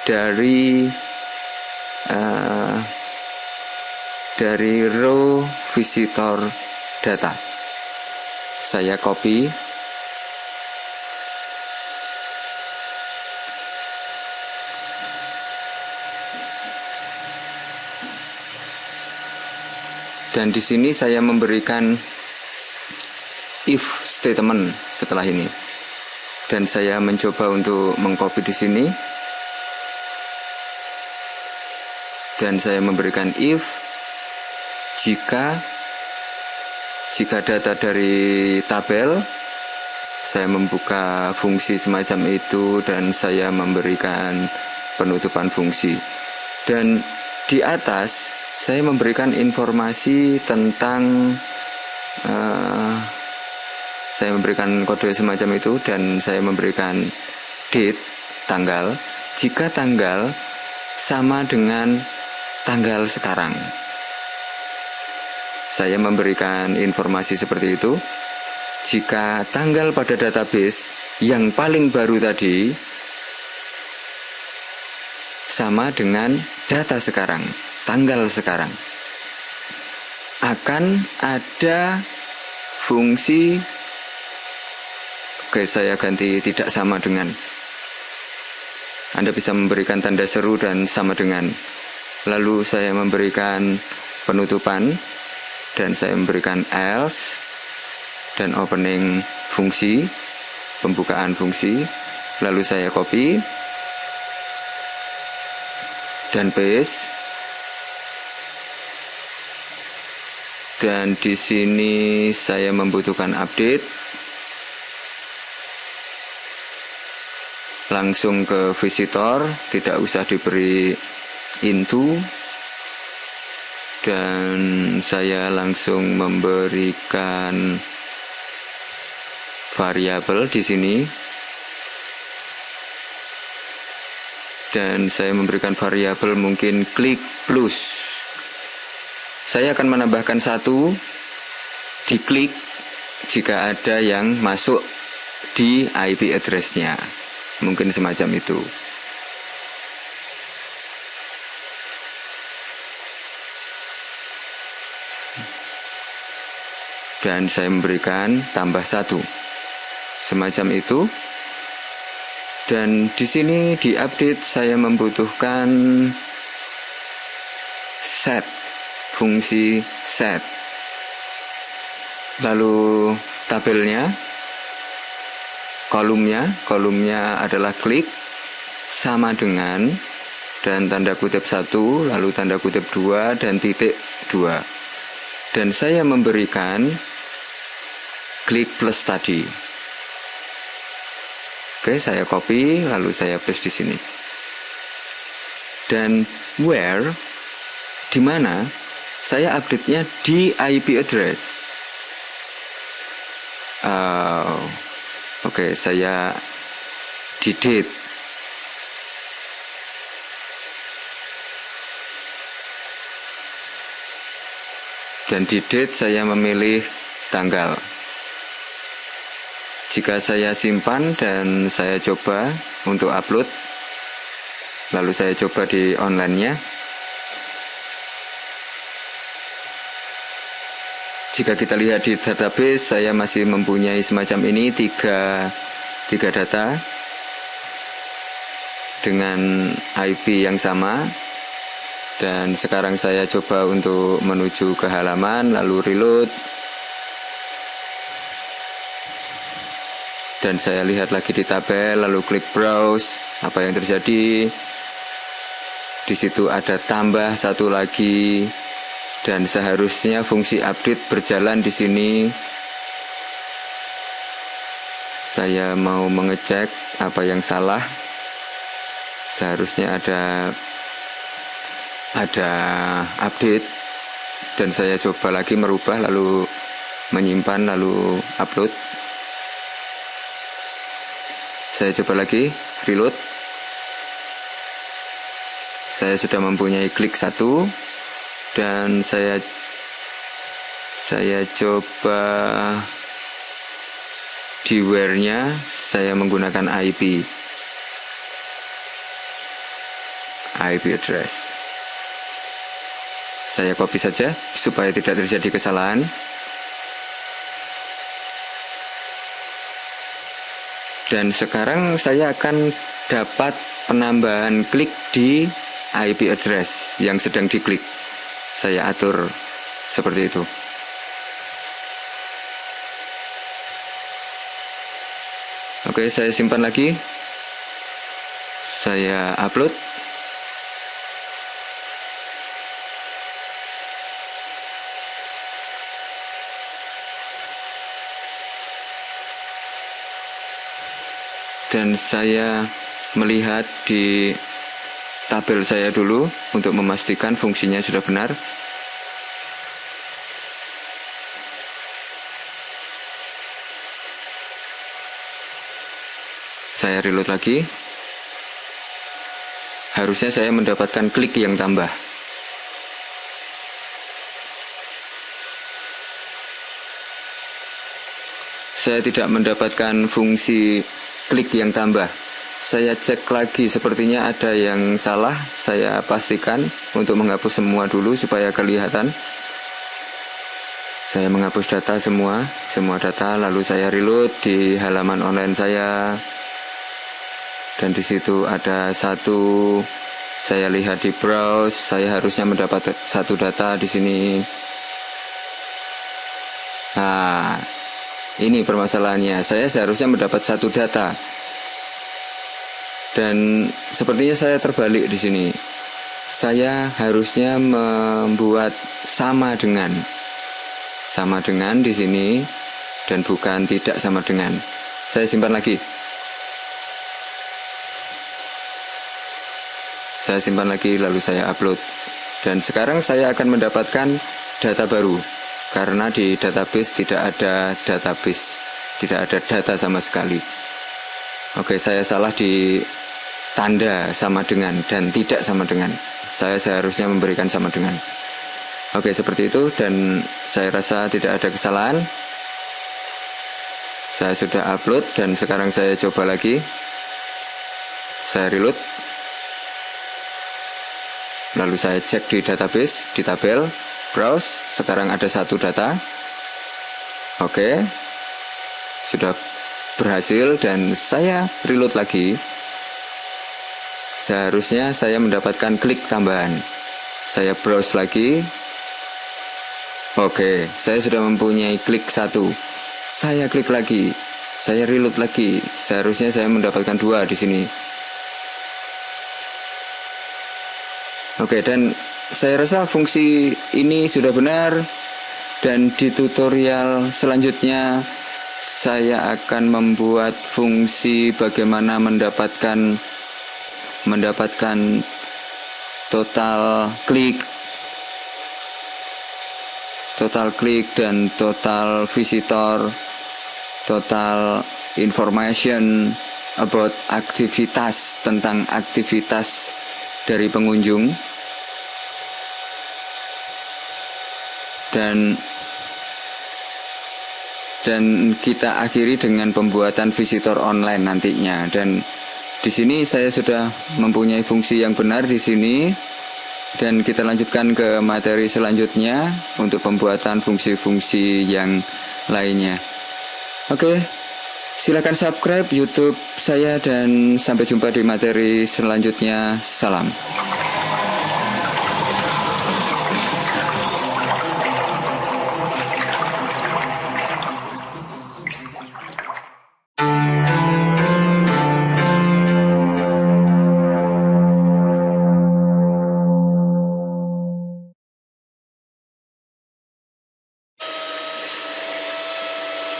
dari row visitor data. Saya copy, dan di sini saya memberikan if statement setelah ini, dan saya mencoba untuk mengcopy di sini, dan saya memberikan if jika data dari tabel, saya membuka fungsi semacam itu dan saya memberikan penutupan fungsi. Dan di atas saya memberikan informasi tentang saya memberikan kode semacam itu, dan saya memberikan date, tanggal, jika tanggal sama dengan tanggal sekarang. Saya memberikan informasi seperti itu. Jika tanggal pada database yang paling baru tadi sama dengan data sekarang, tanggal sekarang, akan ada fungsi, oke, saya ganti tidak sama dengan. Anda bisa memberikan tanda seru dan sama dengan. Lalu saya memberikan penutupan, dan saya memberikan else, dan opening fungsi, pembukaan fungsi. Lalu saya copy dan paste. Dan di sini saya membutuhkan update. Langsung ke visitor, tidak usah diberi into. Dan saya langsung memberikan variabel di sini, dan saya memberikan variabel mungkin klik plus. Saya akan menambahkan satu diklik jika ada yang masuk di IP address-nya, mungkin semacam itu. Dan saya memberikan tambah satu, semacam itu. Dan di sini di update saya membutuhkan set, fungsi set. Lalu tabelnya, kolomnya adalah klik sama dengan, dan tanda kutip 1, lalu tanda kutip 2, dan titik 2. Dan saya memberikan klik plus tadi. Oke, saya copy, lalu saya paste di sini. Dan where, di mana saya update-nya di IP address. Oke, saya di date. Dan di date saya memilih tanggal. Jika saya simpan dan saya coba untuk upload, lalu saya coba di online-nya. Jika kita lihat di database, saya masih mempunyai semacam ini, tiga data dengan IP yang sama. Dan sekarang saya coba untuk menuju ke halaman, lalu reload. Dan saya lihat lagi di tabel, lalu klik browse. Apa yang terjadi? Di situ ada tambah satu lagi, dan seharusnya fungsi update berjalan di sini. Saya mau mengecek apa yang salah. Seharusnya ada update, dan saya coba lagi merubah, lalu menyimpan, lalu upload. Saya coba lagi, reload. Saya sudah mempunyai klik 1 dan saya coba di where-nya saya menggunakan IP address. Saya copy saja supaya tidak terjadi kesalahan. Dan sekarang saya akan dapat penambahan klik di IP address yang sedang diklik. Saya atur seperti itu. Oke, saya simpan lagi. Saya upload. Dan saya melihat di tabel saya dulu untuk memastikan fungsinya sudah benar. Saya reload lagi. Harusnya saya mendapatkan klik yang tambah. Saya tidak mendapatkan fungsi klik yang tambah. Saya cek lagi, sepertinya ada yang salah. Saya pastikan untuk menghapus semua dulu supaya kelihatan. Saya menghapus data semua data, lalu saya reload di halaman online saya. Dan di situ ada satu. Saya lihat di browse, saya harusnya mendapat satu data di sini. Nah, ini permasalahannya. Saya seharusnya mendapat satu data. Dan sepertinya saya terbalik di sini. Saya harusnya membuat sama dengan di sini dan bukan tidak sama dengan. Saya simpan lagi. Saya simpan lagi lalu saya upload. Dan sekarang saya akan mendapatkan data baru. Karena di database tidak ada data sama sekali. Oke, saya salah di tanda sama dengan dan tidak sama dengan. Saya seharusnya memberikan sama dengan. Oke, seperti itu, dan saya rasa tidak ada kesalahan. Saya sudah upload dan sekarang saya coba lagi. Saya reload. Lalu saya cek di database, di tabel, browse, sekarang ada satu data. Oke, sudah berhasil dan saya reload lagi. Seharusnya saya mendapatkan klik tambahan. Saya browse lagi. Oke, saya sudah mempunyai klik 1. Saya klik lagi. Saya reload lagi. Seharusnya saya mendapatkan 2 di sini. Oke, dan saya rasa fungsi ini sudah benar. Dan di tutorial selanjutnya saya akan membuat fungsi bagaimana mendapatkan total klik dan total visitor, total information about aktivitas, tentang aktivitas dari pengunjung. Dan kita akhiri dengan pembuatan visitor online nantinya. Dan di sini saya sudah mempunyai fungsi yang benar di sini. Dan kita lanjutkan ke materi selanjutnya untuk pembuatan fungsi-fungsi yang lainnya. Oke, silakan subscribe YouTube saya dan sampai jumpa di materi selanjutnya. Salam.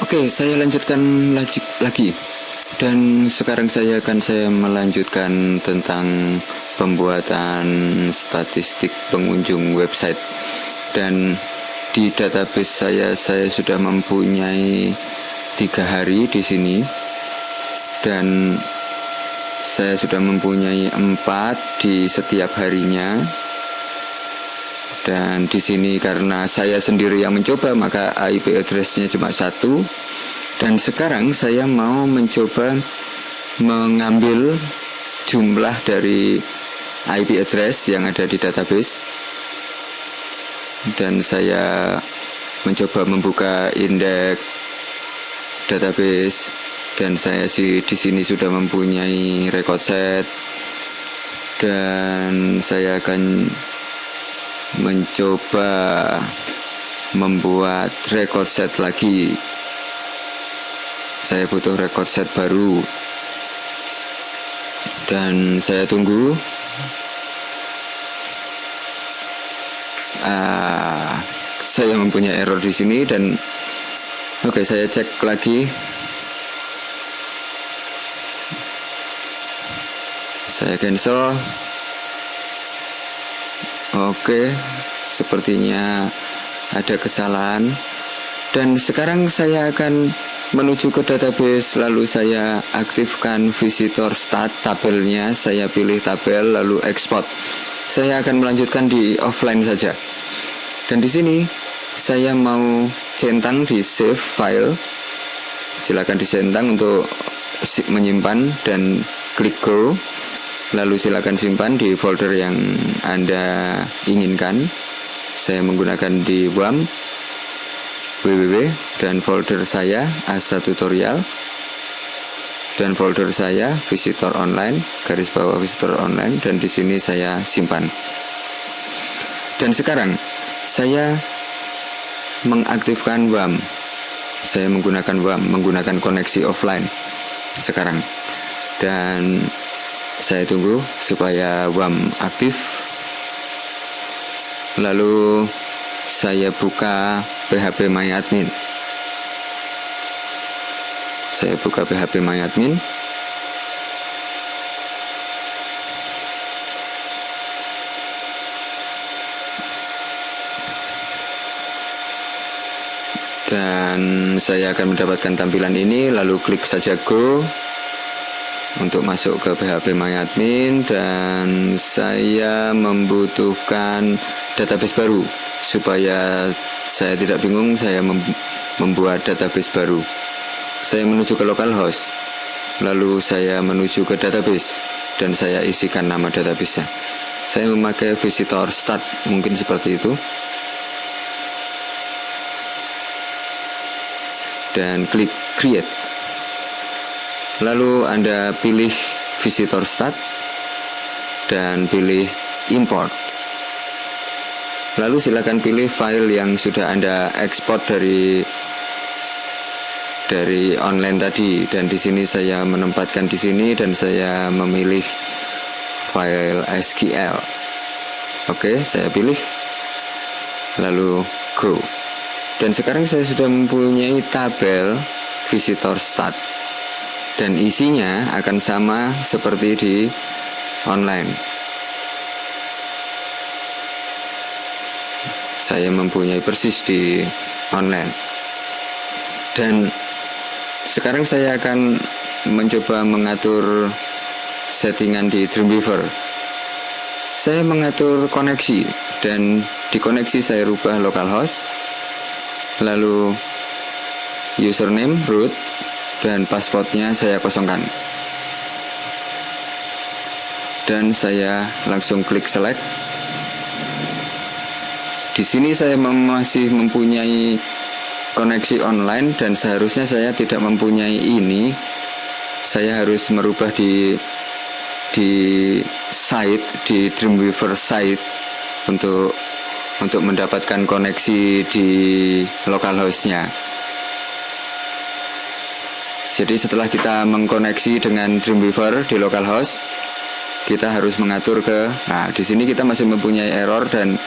Oke, saya lanjutkan lagi. Dan sekarang saya melanjutkan tentang pembuatan statistik pengunjung website. Dan di database saya sudah mempunyai 3 hari di sini. dan saya sudah mempunyai 4 di setiap harinya. Dan di sini karena saya sendiri yang mencoba, maka IP address-nya cuma 1. Dan sekarang saya mau mencoba mengambil jumlah dari IP address yang ada di database. Dan saya mencoba membuka indeks database, dan saya di sini sudah mempunyai record set, dan saya akan mencoba membuat record set lagi. Saya butuh record set baru, dan saya tunggu. Saya mempunyai error di sini, dan oke, saya cek lagi. Saya cancel. Oke, sepertinya ada kesalahan. Dan sekarang saya akan menuju ke database, lalu saya aktifkan visitor start tabelnya. Saya pilih tabel lalu export. Saya akan melanjutkan di offline saja. Dan di sini saya mau centang di save file. Silakan dicentang untuk menyimpan dan klik go. Lalu silakan simpan di folder yang Anda inginkan. Saya menggunakan di WAM www, dan folder saya Asa Tutorial, dan folder saya visitor online _visitor online, dan di sini saya simpan. Dan sekarang saya mengaktifkan WAM. Saya menggunakan WAM, menggunakan koneksi offline sekarang. Dan saya tunggu supaya WAM aktif. Lalu saya buka PHP MyAdmin. Saya buka PHP MyAdmin. Dan saya akan mendapatkan tampilan ini, lalu klik saja go untuk masuk ke PHP MyAdmin. Dan saya membutuhkan database baru. Supaya saya tidak bingung, saya membuat database baru. Saya menuju ke localhost, lalu saya menuju ke database, dan saya isikan nama database-nya. Saya memakai visitor start, mungkin seperti itu. Dan klik create. Lalu Anda pilih visitor start dan pilih import. Lalu silakan pilih file yang sudah Anda ekspor dari online tadi, dan di sini saya menempatkan di sini, dan saya memilih file SQL. Oke, saya pilih lalu go. Dan sekarang saya sudah mempunyai tabel visitor start, dan isinya akan sama seperti di online. Saya mempunyai persis di online. Dan sekarang saya akan mencoba mengatur settingan di Dreamweaver. Saya mengatur koneksi, dan di koneksi saya rubah localhost, lalu username root, dan passwordnya saya kosongkan. Dan saya langsung klik select. Di sini saya masih mempunyai koneksi online, dan seharusnya saya tidak mempunyai ini. Saya harus merubah di site, di Dreamweaver site untuk mendapatkan koneksi di localhost-nya. Jadi setelah kita mengkoneksi dengan Dreamweaver di localhost, kita harus mengatur di sini kita masih mempunyai error, dan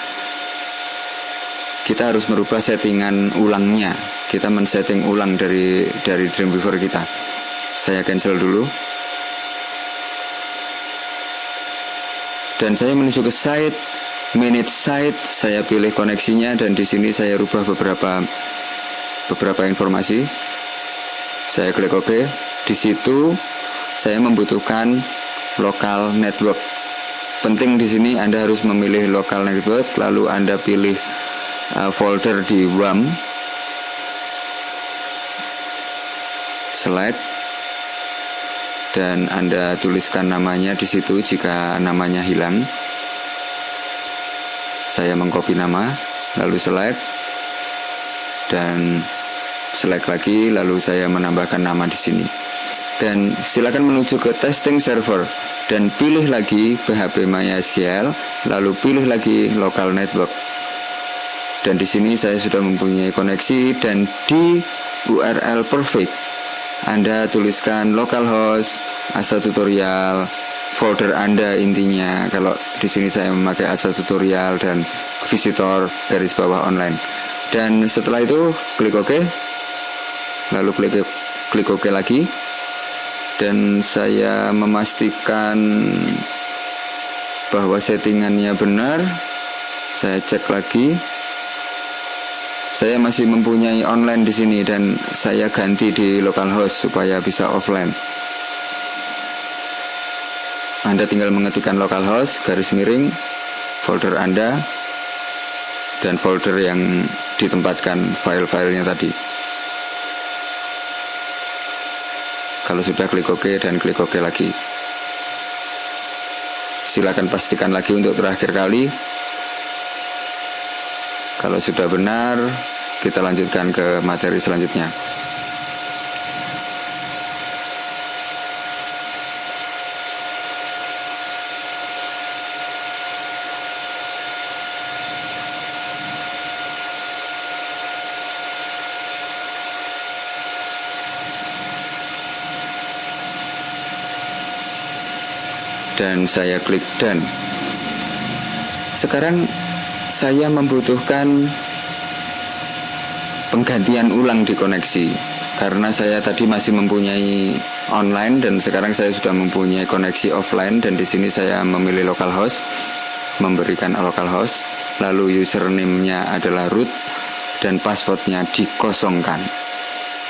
kita harus merubah settingan ulangnya. Kita men-setting ulang dari Dreamweaver kita. Saya cancel dulu. Dan saya menuju ke site, manage site, saya pilih koneksinya, dan di sini saya rubah beberapa informasi. Saya klik OK. Di situ saya membutuhkan local network. Penting di sini Anda harus memilih local network, lalu Anda pilih folder di WAM, select, dan Anda tuliskan namanya di situ jika namanya hilang. Saya mengcopy nama, lalu select, dan select lagi, lalu saya menambahkan nama di sini. Dan silakan menuju ke testing server dan pilih lagi PHP MySQL, lalu pilih lagi local network. Dan di sini saya sudah mempunyai koneksi, dan di URL perfect Anda tuliskan localhost, asal tutorial, folder Anda intinya. Kalau di sini saya memakai asal tutorial dan visitor garis bawah online. Dan setelah itu klik OK, lalu klik OK lagi, dan saya memastikan bahwa settingannya benar. Saya cek lagi. Saya masih mempunyai online di sini dan saya ganti di localhost supaya bisa offline. Anda tinggal mengetikkan localhost garis miring folder Anda dan folder yang ditempatkan file-filenya tadi. Kalau sudah klik OK dan klik OK lagi. Silakan pastikan lagi untuk terakhir kali. Kalau sudah benar, kita lanjutkan ke materi selanjutnya. Dan saya klik done. Sekarang saya membutuhkan penggantian ulang di koneksi, karena saya tadi masih mempunyai online dan sekarang saya sudah mempunyai koneksi offline. Dan di sini saya memilih localhost, memberikan localhost, lalu username-nya adalah root dan passwordnya dikosongkan.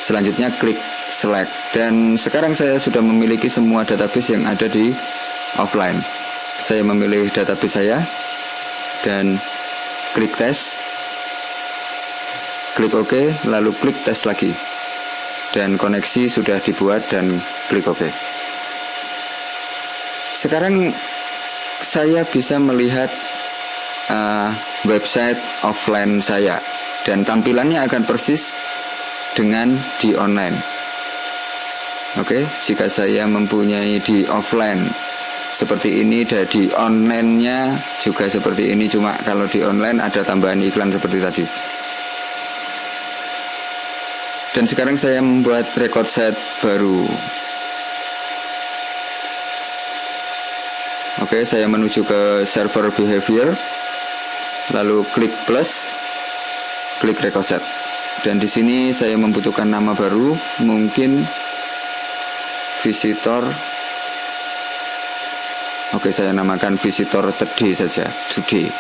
Selanjutnya klik select, dan sekarang saya sudah memiliki semua database yang ada di offline. Saya memilih database saya dan klik tes, klik OK, lalu klik tes lagi, dan koneksi sudah dibuat dan klik OK. Sekarang saya bisa melihat website offline saya, dan tampilannya akan persis dengan di online. Oke, jika saya mempunyai di offline seperti ini, dan di online-nya juga seperti ini, cuma kalau di online ada tambahan iklan seperti tadi. Dan sekarang saya membuat record set baru. Oke, saya menuju ke server behavior, lalu klik plus, klik record set. Dan di sini saya membutuhkan nama baru, mungkin visitor. Oke, saya namakan visitor today saja, today.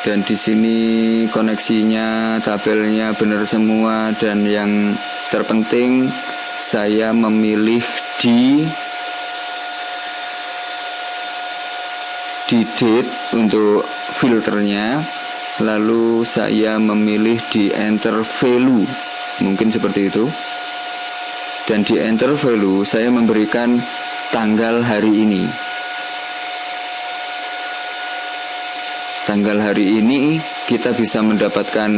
Dan di sini koneksinya, tabelnya benar semua, dan yang terpenting saya memilih di date untuk filternya, lalu saya memilih di enter value, mungkin seperti itu. Dan di enter value saya memberikan tanggal hari ini. Tanggal hari ini kita bisa mendapatkan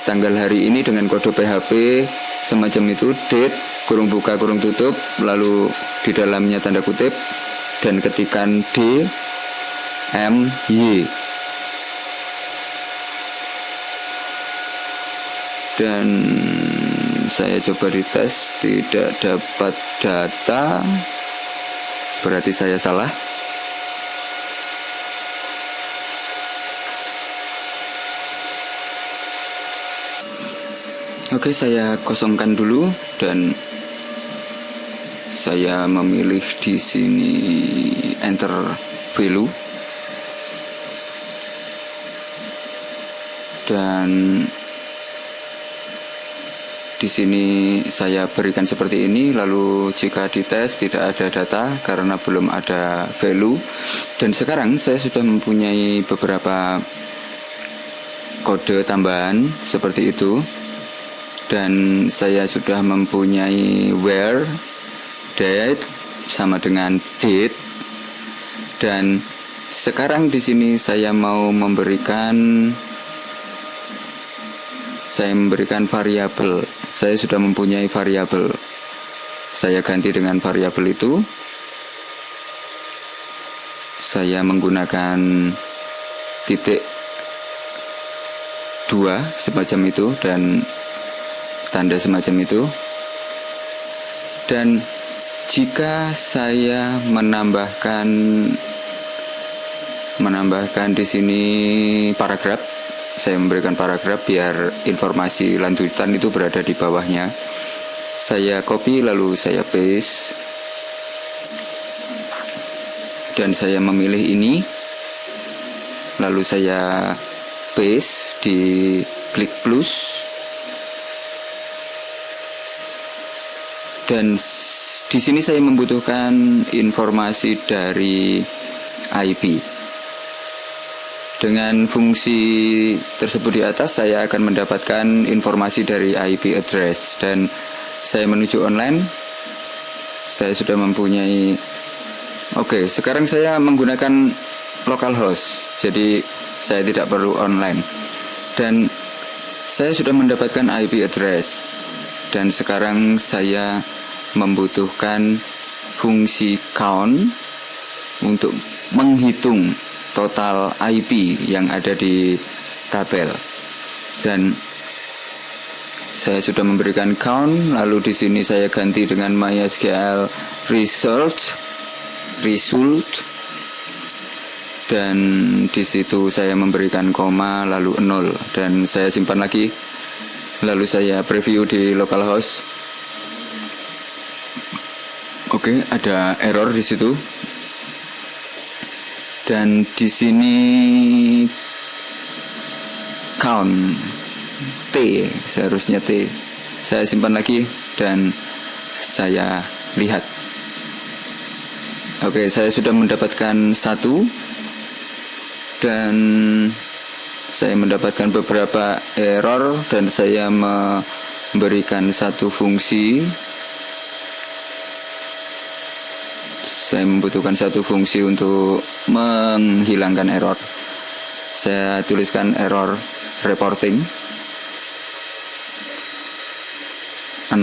tanggal hari ini dengan kode PHP semacam itu, date, kurung buka, kurung tutup, lalu di dalamnya tanda kutip, dan ketikan D, M, Y. Dan saya coba dites, tidak dapat data. Berarti saya salah. Oke, saya kosongkan dulu dan saya memilih di sini enter value. Dan di sini saya berikan seperti ini, lalu jika dites tidak ada data karena belum ada value. Dan sekarang saya sudah mempunyai beberapa kode tambahan seperti itu. Dan saya sudah mempunyai where, date sama dengan date. Dan sekarang di sini saya mau memberikan variabel. Saya sudah mempunyai variabel. Saya ganti dengan variabel itu. Saya menggunakan titik 2 semacam itu dan tanda semacam itu. Dan jika saya menambahkan di sini paragraf, saya memberikan paragraf biar informasi lanjutan itu berada di bawahnya. Saya copy lalu saya paste. Dan saya memilih ini. Lalu saya paste di klik plus. Dan di sini saya membutuhkan informasi dari IP. Dengan fungsi tersebut di atas, saya akan mendapatkan informasi dari IP address. Dan saya menuju online. Saya sudah mempunyai. Oke, sekarang saya menggunakan localhost. Jadi saya tidak perlu online. Dan saya sudah mendapatkan IP address. Dan sekarang saya membutuhkan fungsi count untuk menghitung total IP yang ada di tabel. Dan saya sudah memberikan count, lalu di sini saya ganti dengan MySQL result, dan di situ saya memberikan koma lalu 0 dan saya simpan lagi. Lalu saya preview di localhost. Oke, ada error di situ. Dan di sini count T, seharusnya T. Saya simpan lagi dan saya lihat. Oke, saya sudah mendapatkan 1 dan saya mendapatkan beberapa error dan saya memberikan satu fungsi. Saya membutuhkan satu fungsi untuk menghilangkan error. Saya tuliskan error reporting 0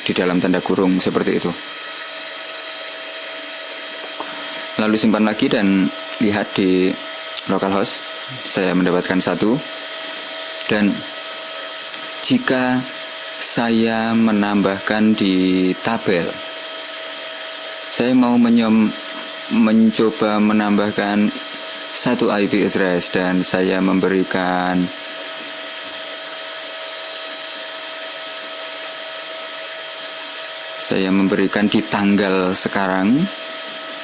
di dalam tanda kurung seperti itu. Lalu simpan lagi dan lihat di localhost. Saya mendapatkan 1. Dan jika saya menambahkan di tabel, saya mau mencoba menambahkan satu IP address dan saya memberikan di tanggal sekarang.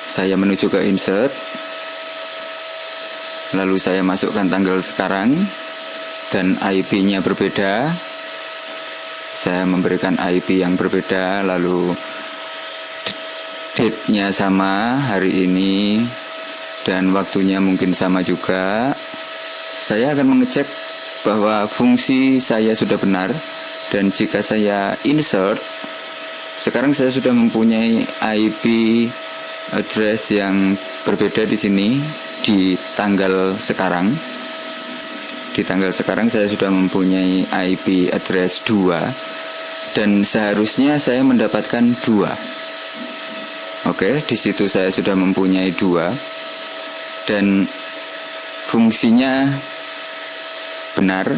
Saya menuju ke insert, lalu saya masukkan tanggal sekarang dan IP-nya berbeda. Saya memberikan IP yang berbeda, lalu date-nya sama, hari ini, dan waktunya mungkin sama juga. Saya akan mengecek bahwa fungsi saya sudah benar. Dan jika saya insert, sekarang saya sudah mempunyai IP address yang berbeda di sini di tanggal sekarang. Di tanggal sekarang saya sudah mempunyai IP address 2 dan seharusnya saya mendapatkan 2. Oke, di situ saya sudah mempunyai 2 dan fungsinya benar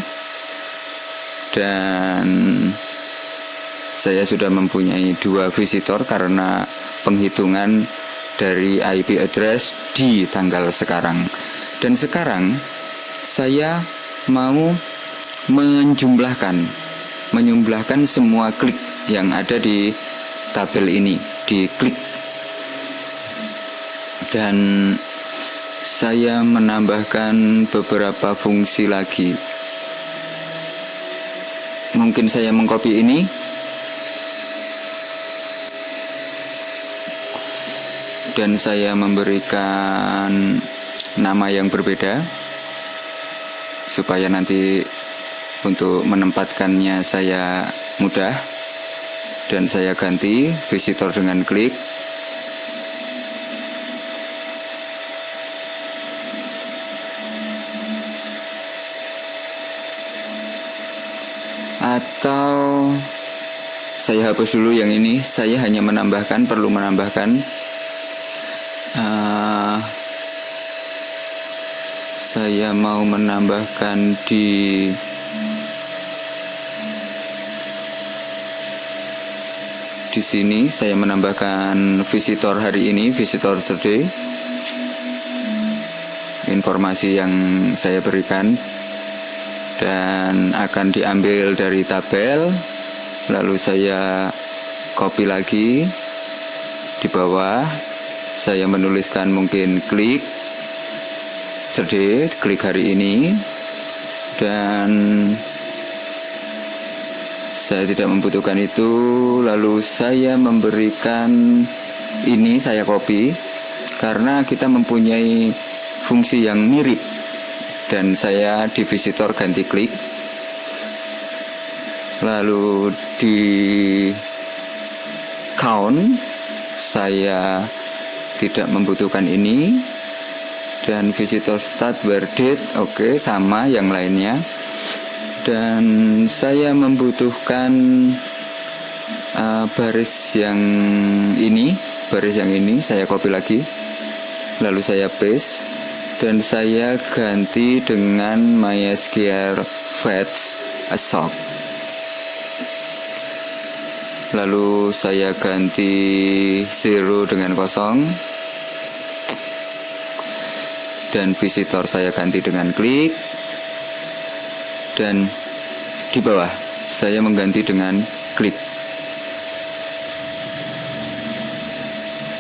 dan saya sudah mempunyai 2 visitor karena penghitungan dari IP address di tanggal sekarang. Dan sekarang saya mau menjumlahkan semua klik yang ada di tabel ini, di klik. Dan saya menambahkan beberapa fungsi lagi. mungkin saya mengcopy ini dan saya memberikan nama yang berbeda supaya nanti untuk menempatkannya saya mudah, dan saya ganti visitor dengan klik. Atau saya hapus dulu yang ini. Saya hanya perlu menambahkan saya mau menambahkan di sini. Saya menambahkan visitor hari ini, visitor today, informasi yang saya berikan, dan akan diambil dari tabel. Lalu saya copy lagi di bawah. Saya menuliskan mungkin klik today, klik hari ini, dan saya tidak membutuhkan itu. Lalu saya memberikan ini, saya copy karena kita mempunyai fungsi yang mirip, dan saya di visitor ganti klik. Lalu di count saya tidak membutuhkan ini, dan visitor start where date oke, sama yang lainnya. Dan saya membutuhkan baris yang ini saya copy lagi, lalu saya paste, dan saya ganti dengan MySQL fetch assoc. Lalu saya ganti 0 dengan 0, dan visitor saya ganti dengan klik, dan di bawah saya mengganti dengan klik.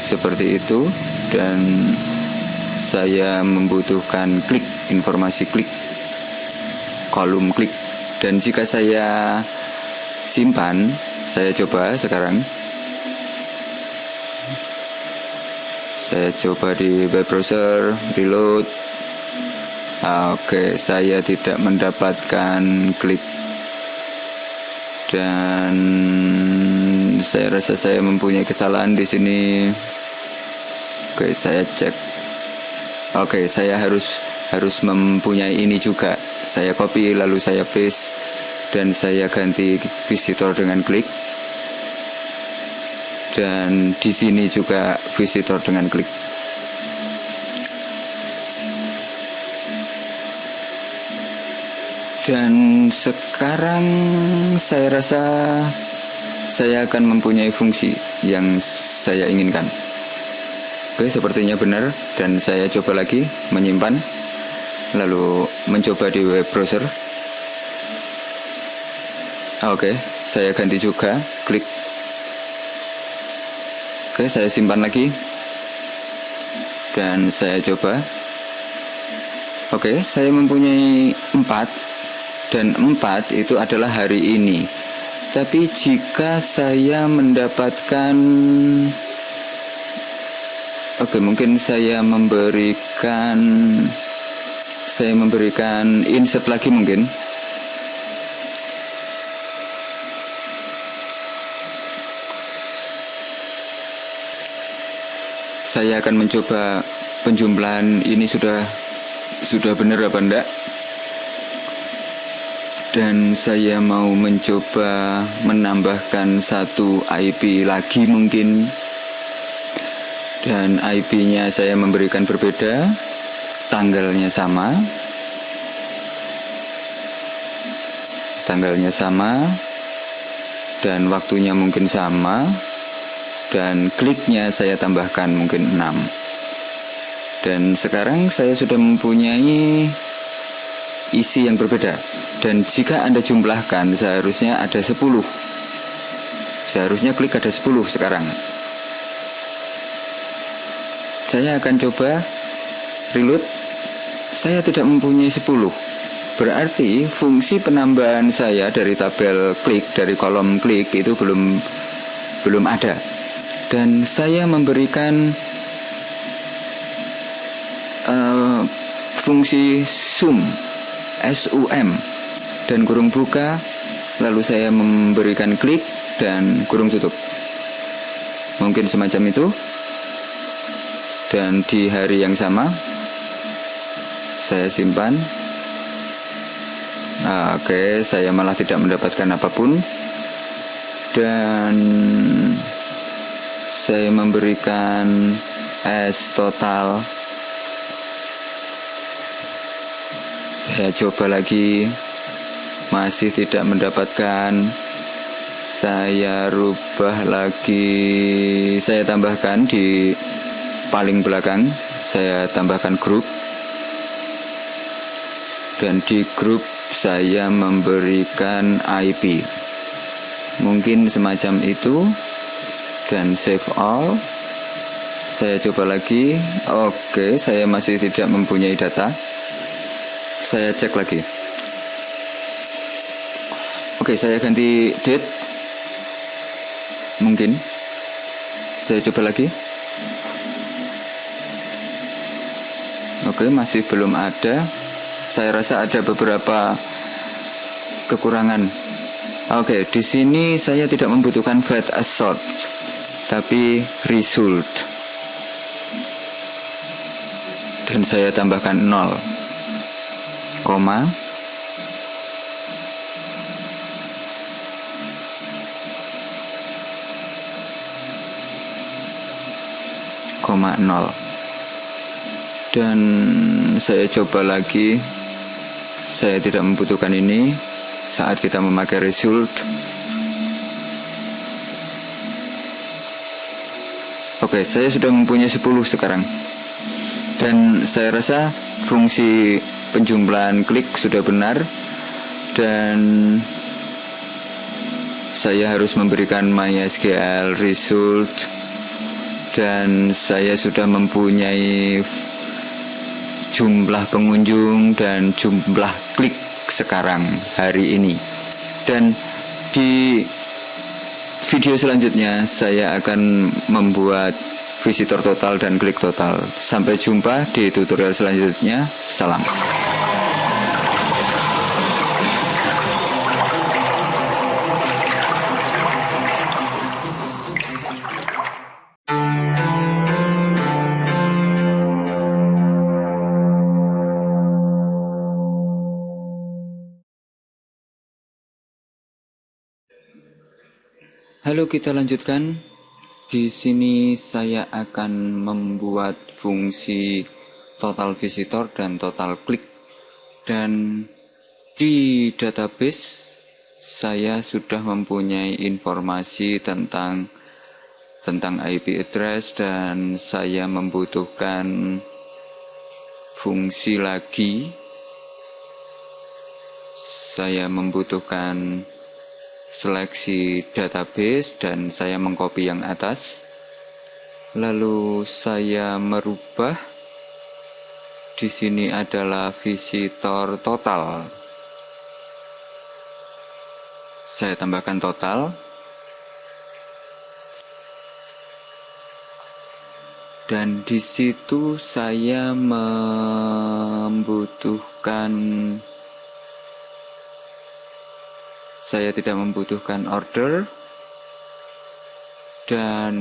Seperti itu, dan saya membutuhkan klik, informasi klik, kolom klik. Dan jika saya simpan, saya coba sekarang. Saya coba di web browser, reload. Oke, saya tidak mendapatkan klik, dan saya rasa saya mempunyai kesalahan di sini. Oke, saya cek. Oke, saya harus mempunyai ini juga. Saya copy lalu saya paste, dan saya ganti visitor dengan klik. Dan di sini juga visitor dengan klik. Dan sekarang saya rasa saya akan mempunyai fungsi yang saya inginkan. Oke, sepertinya benar, dan saya coba lagi menyimpan, lalu mencoba di web browser. Oke, saya ganti juga, klik. Oke, saya simpan lagi, dan saya coba. Oke, saya mempunyai 4, dan 4 itu adalah hari ini. Tapi jika saya mendapatkan, mungkin saya memberikan insert lagi mungkin. Saya akan mencoba penjumlahan ini sudah benar apa enggak. Dan saya mau mencoba menambahkan satu IP lagi mungkin. Dan IP-nya saya memberikan berbeda, tanggalnya sama, dan waktunya mungkin sama, dan kliknya saya tambahkan mungkin 6. Dan sekarang saya sudah mempunyai isi yang berbeda. Dan jika Anda jumlahkan, seharusnya ada 10. Seharusnya klik ada 10 sekarang. Saya akan coba reload. Saya tidak mempunyai 10. Berarti fungsi penambahan saya dari tabel klik, dari kolom klik itu belum ada. Dan saya memberikan fungsi sum, SUM, dan kurung buka, lalu saya memberikan klik dan kurung tutup. Mungkin semacam itu. Dan di hari yang sama saya simpan. Oke, saya malah tidak mendapatkan apapun. Dan saya memberikan S total. Saya coba lagi, masih tidak mendapatkan. Saya rubah lagi, saya tambahkan di paling belakang, saya tambahkan grup. Dan di grup saya memberikan IP. Mungkin semacam itu. Dan save all. Saya coba lagi. Oke, saya masih tidak mempunyai data. Saya cek lagi. Oke, saya ganti date. Mungkin. Saya coba lagi. Oke, masih belum ada. Saya rasa ada beberapa kekurangan. Oke, di sini saya tidak membutuhkan flat assort, tapi result. Dan saya tambahkan 0, koma, koma 0. Dan saya coba lagi. Saya tidak membutuhkan ini saat kita memakai result. Oke, saya sudah mempunyai 10 sekarang. Dan saya rasa fungsi penjumlahan klik sudah benar. Dan saya harus memberikan MySQL result. Dan saya sudah mempunyai jumlah pengunjung dan jumlah klik sekarang hari ini. Dan di video selanjutnya saya akan membuat visitor total dan klik total. Sampai jumpa di tutorial selanjutnya. Salam. Halo, kita lanjutkan. Di sini saya akan membuat fungsi total visitor dan total klik. Dan di database saya sudah mempunyai informasi tentang IP address, dan saya membutuhkan fungsi lagi. Saya membutuhkan seleksi database dan saya mengcopy yang atas. Lalu saya merubah. Di sini adalah visitor total. Saya tambahkan total. Dan di situ saya tidak membutuhkan order, dan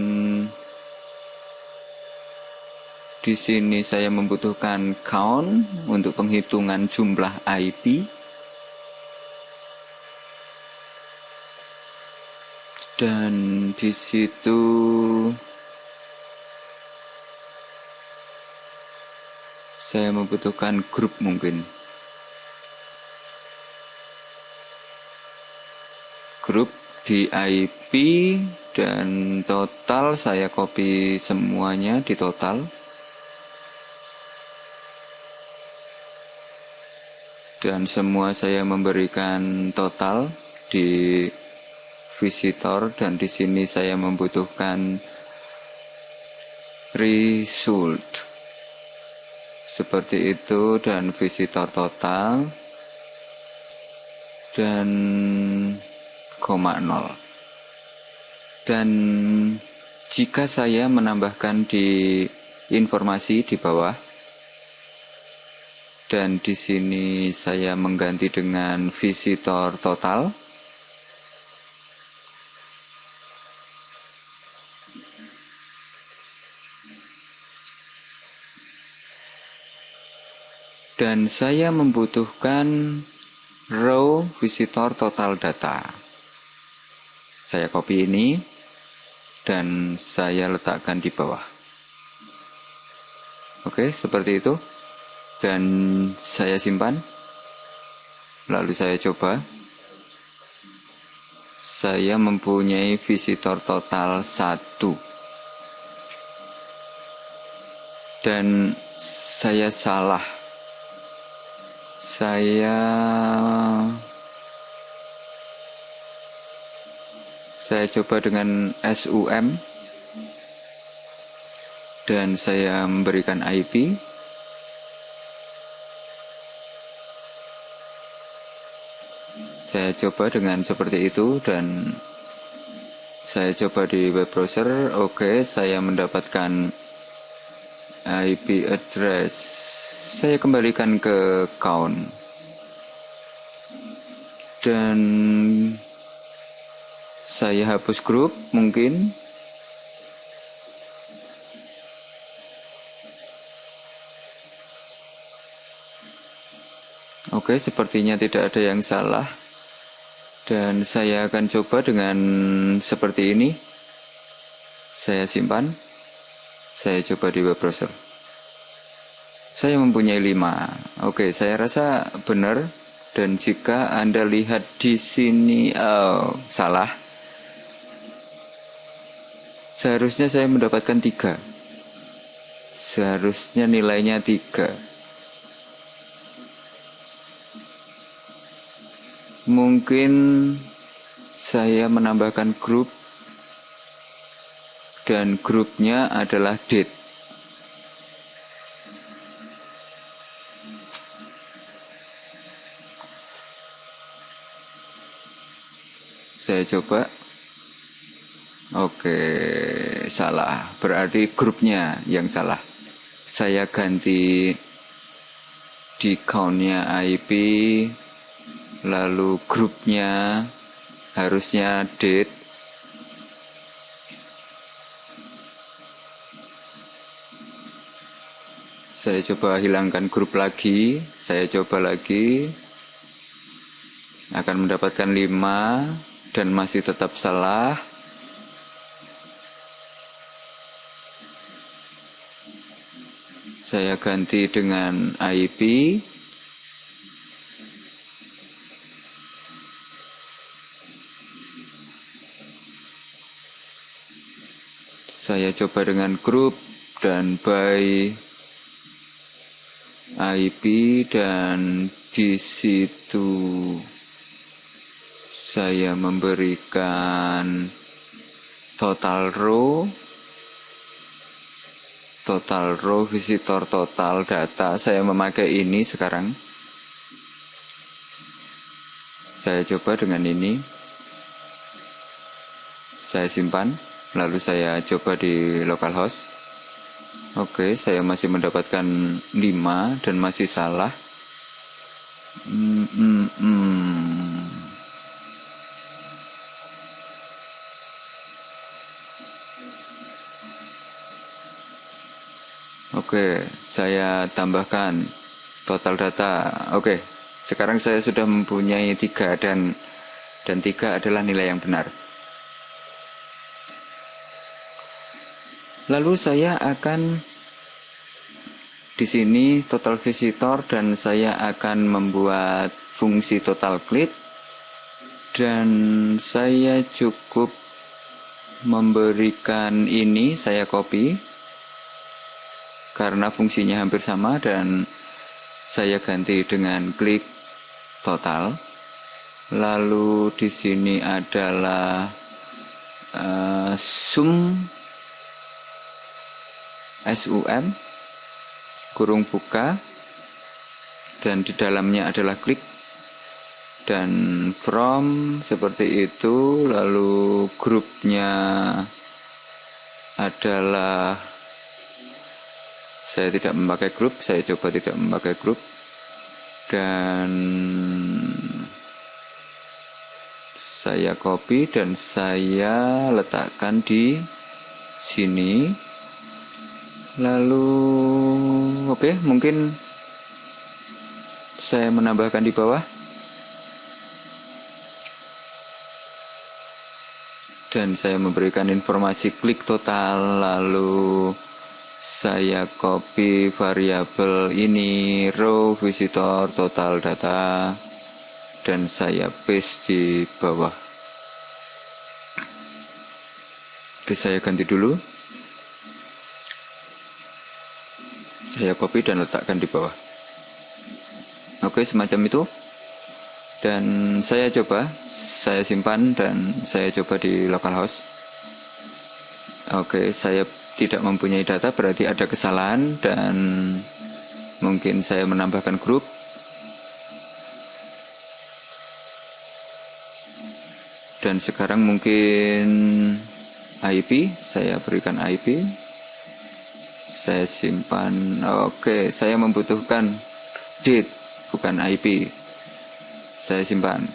di sini saya membutuhkan count untuk penghitungan jumlah IP, dan di situ saya membutuhkan grup mungkin. Grup di IP dan total saya copy semuanya di total. Dan semua saya memberikan total di visitor, dan di sini saya membutuhkan result. Seperti itu, dan visitor total. dan koma 0. Dan jika saya menambahkan di informasi di bawah, dan di sini saya mengganti dengan visitor total, dan saya membutuhkan row visitor total data. Saya copy ini dan saya letakkan di bawah. Oke, seperti itu. Dan saya simpan. Lalu saya coba. Saya mempunyai visitor total 1. Dan saya salah. Saya coba dengan SUM dan saya memberikan IP. Saya coba dengan seperti itu dan saya coba di web browser. Oke, saya mendapatkan IP address. Saya kembalikan ke count dan saya hapus grup mungkin. Oke, sepertinya tidak ada yang salah. Dan saya akan coba dengan seperti ini. Saya simpan. Saya coba di web browser. Saya mempunyai 5. Oke, saya rasa benar. Dan jika Anda lihat di sini, salah. Seharusnya saya mendapatkan 3. Seharusnya nilainya 3. Mungkin saya menambahkan grup dan grupnya adalah date. Saya coba. Oke, salah. Berarti grupnya yang salah. Saya ganti di count-nya IP, lalu grupnya harusnya date. Saya coba hilangkan grup lagi. Saya coba lagi. Akan mendapatkan 5 dan masih tetap salah. Saya ganti dengan IP. Saya coba dengan grup dan by IP dan di situ saya memberikan total row visitor total data. Saya memakai ini sekarang. Saya coba dengan ini. Saya simpan. Lalu saya coba di localhost. Oke, saya masih mendapatkan 5 dan masih salah. Oke, saya tambahkan total data. Oke, sekarang saya sudah mempunyai 3 dan 3 adalah nilai yang benar. Lalu saya akan di sini total visitor dan saya akan membuat fungsi total klik dan saya cukup memberikan ini, saya copy karena fungsinya hampir sama dan saya ganti dengan klik total. Lalu di sini adalah sum SUM kurung buka dan di dalamnya adalah klik. dan from seperti itu. Lalu grupnya adalah, saya tidak memakai grup, saya coba tidak memakai grup, dan saya copy dan saya letakkan di sini. Lalu oke, mungkin saya menambahkan di bawah dan saya memberikan informasi klik total. Lalu saya copy variabel ini, row visitor total data, dan saya paste di bawah. Oke, saya ganti dulu. Saya copy dan letakkan di bawah. Oke, semacam itu. Dan saya coba, saya simpan dan saya coba di localhost. Oke, saya tidak mempunyai data, berarti ada kesalahan, dan mungkin saya menambahkan grup. Dan sekarang mungkin IP, saya berikan IP. Saya simpan. Oke, saya membutuhkan date, bukan IP. Saya simpan.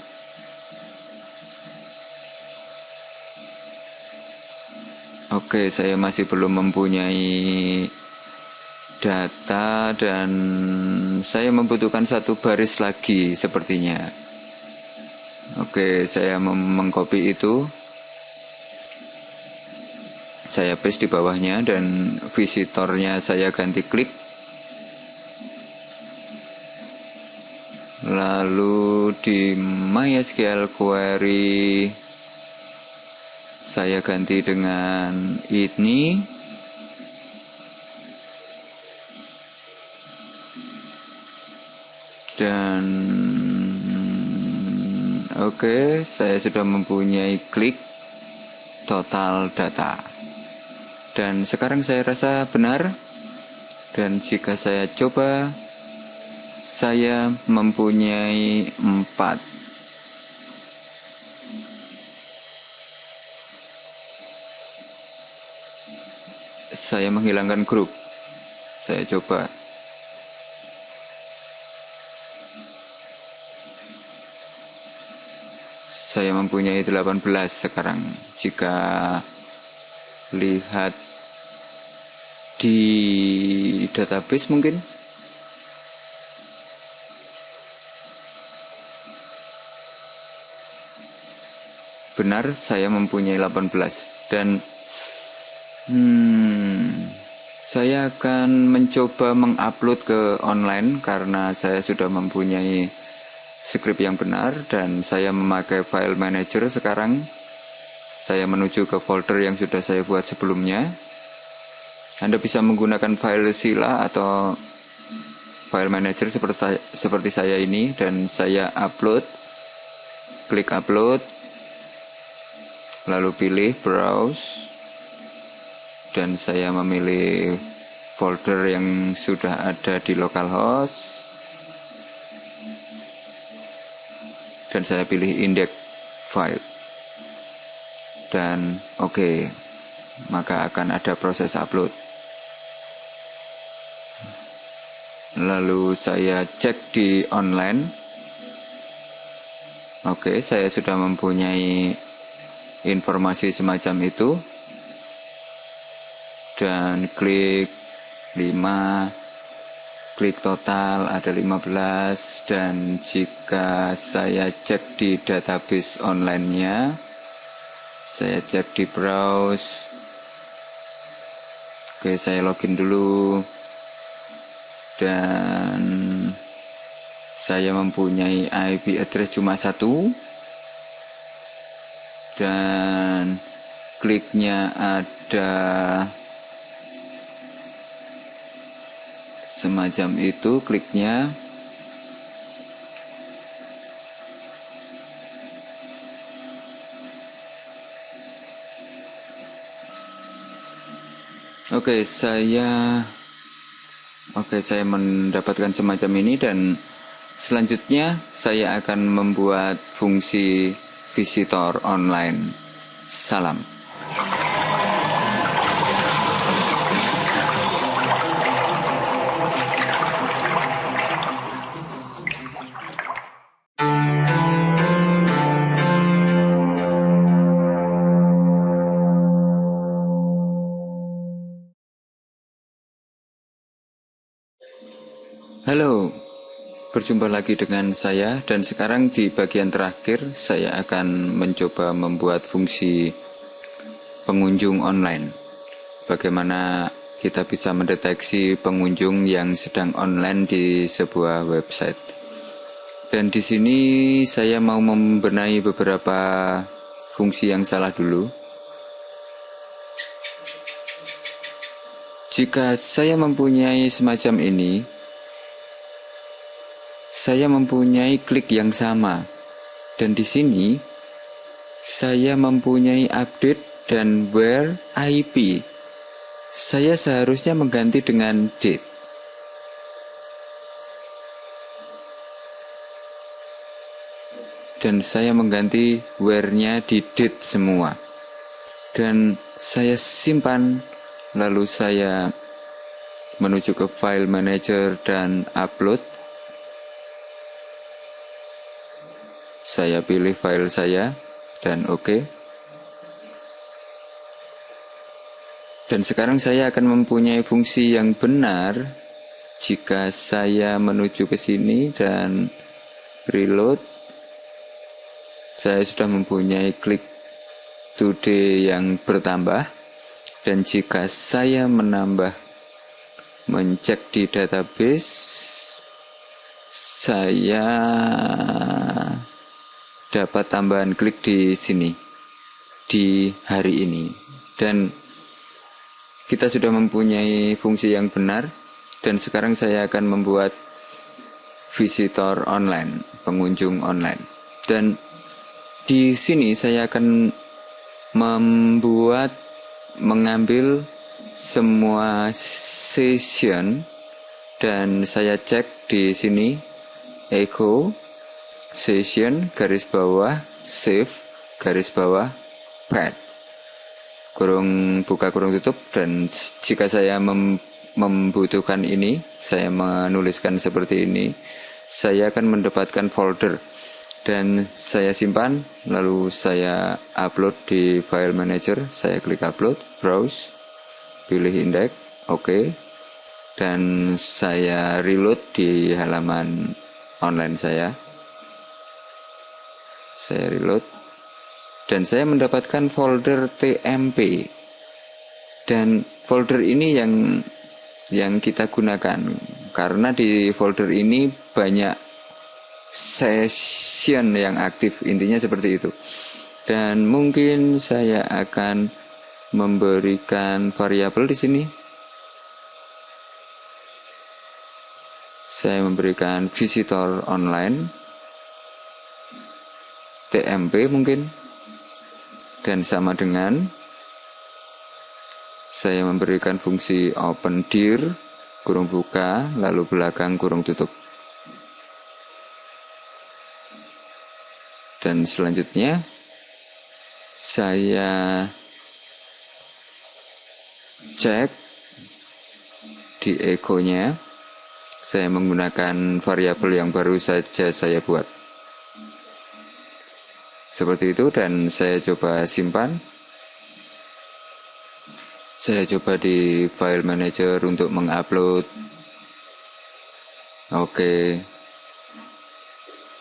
Oke, saya masih belum mempunyai data dan saya membutuhkan satu baris lagi sepertinya. Oke, saya mengcopy itu. Saya paste di bawahnya dan visitornya saya ganti klik. Lalu di MySQL query saya ganti dengan ini. Dan oke, saya sudah mempunyai klik total data. Dan sekarang saya rasa benar. Dan jika saya coba, saya mempunyai 4. Saya menghilangkan grup. Saya coba. Saya mempunyai 18 sekarang. Jika lihat di database mungkin. Benar, saya mempunyai 18. Dan saya akan mencoba mengupload ke online karena saya sudah mempunyai script yang benar dan saya memakai file manager sekarang. Saya menuju ke folder yang sudah saya buat sebelumnya. Anda bisa menggunakan file Sila atau file manager seperti saya ini, dan saya upload. Klik upload, lalu pilih browse, dan saya memilih folder yang sudah ada di localhost, dan saya pilih index file. Dan oke, maka akan ada proses upload. Lalu saya cek di online. Oke, saya sudah mempunyai informasi semacam itu. Dan klik 5, klik total ada 15. Dan jika saya cek di database online-nya, saya cek di browse. Oke, saya login dulu. Dan saya mempunyai IP address cuma 1. Dan kliknya ada semacam itu kliknya. Oke, saya mendapatkan semacam ini dan Selanjutnya saya akan membuat fungsi visitor online. Salam. Halo, berjumpa lagi dengan saya dan sekarang di bagian terakhir saya akan mencoba membuat fungsi pengunjung online. Bagaimana kita bisa mendeteksi pengunjung yang sedang online di sebuah website. Dan di sini saya mau membenahi beberapa fungsi yang salah dulu. Jika saya mempunyai semacam ini, saya mempunyai klik yang sama, dan di sini saya mempunyai update dan where IP. Saya seharusnya mengganti dengan date. Dan saya mengganti where-nya di date semua. Dan saya simpan, lalu saya menuju ke file manager dan upload. Saya pilih file saya dan oke. Dan sekarang saya akan mempunyai fungsi yang benar jika saya menuju ke sini dan reload. Saya sudah mempunyai klik today yang bertambah, dan jika saya mencek di database, saya dapat tambahan klik di sini di hari ini, dan kita sudah mempunyai fungsi yang benar. Dan sekarang saya akan membuat visitor online, pengunjung online. Dan di sini saya akan mengambil semua session, dan saya cek di sini echo session garis bawah save garis bawah pad kurung buka kurung tutup. Dan jika saya membutuhkan ini, saya menuliskan seperti ini, saya akan mendapatkan folder dan saya simpan, lalu saya upload di file manager. Saya klik upload, browse, pilih index, oke, dan saya reload di halaman online saya reload, dan saya mendapatkan folder TMP, dan folder ini yang kita gunakan karena di folder ini banyak session yang aktif, intinya seperti itu. Dan mungkin saya akan memberikan variabel di sini. Saya memberikan visitor online TMP mungkin, dan sama dengan saya memberikan fungsi open dir kurung buka lalu belakang kurung tutup. Dan selanjutnya saya cek di echo-nya, saya menggunakan variabel yang baru saja saya buat seperti itu, dan saya coba simpan. Saya coba di file manager untuk mengupload. Oke.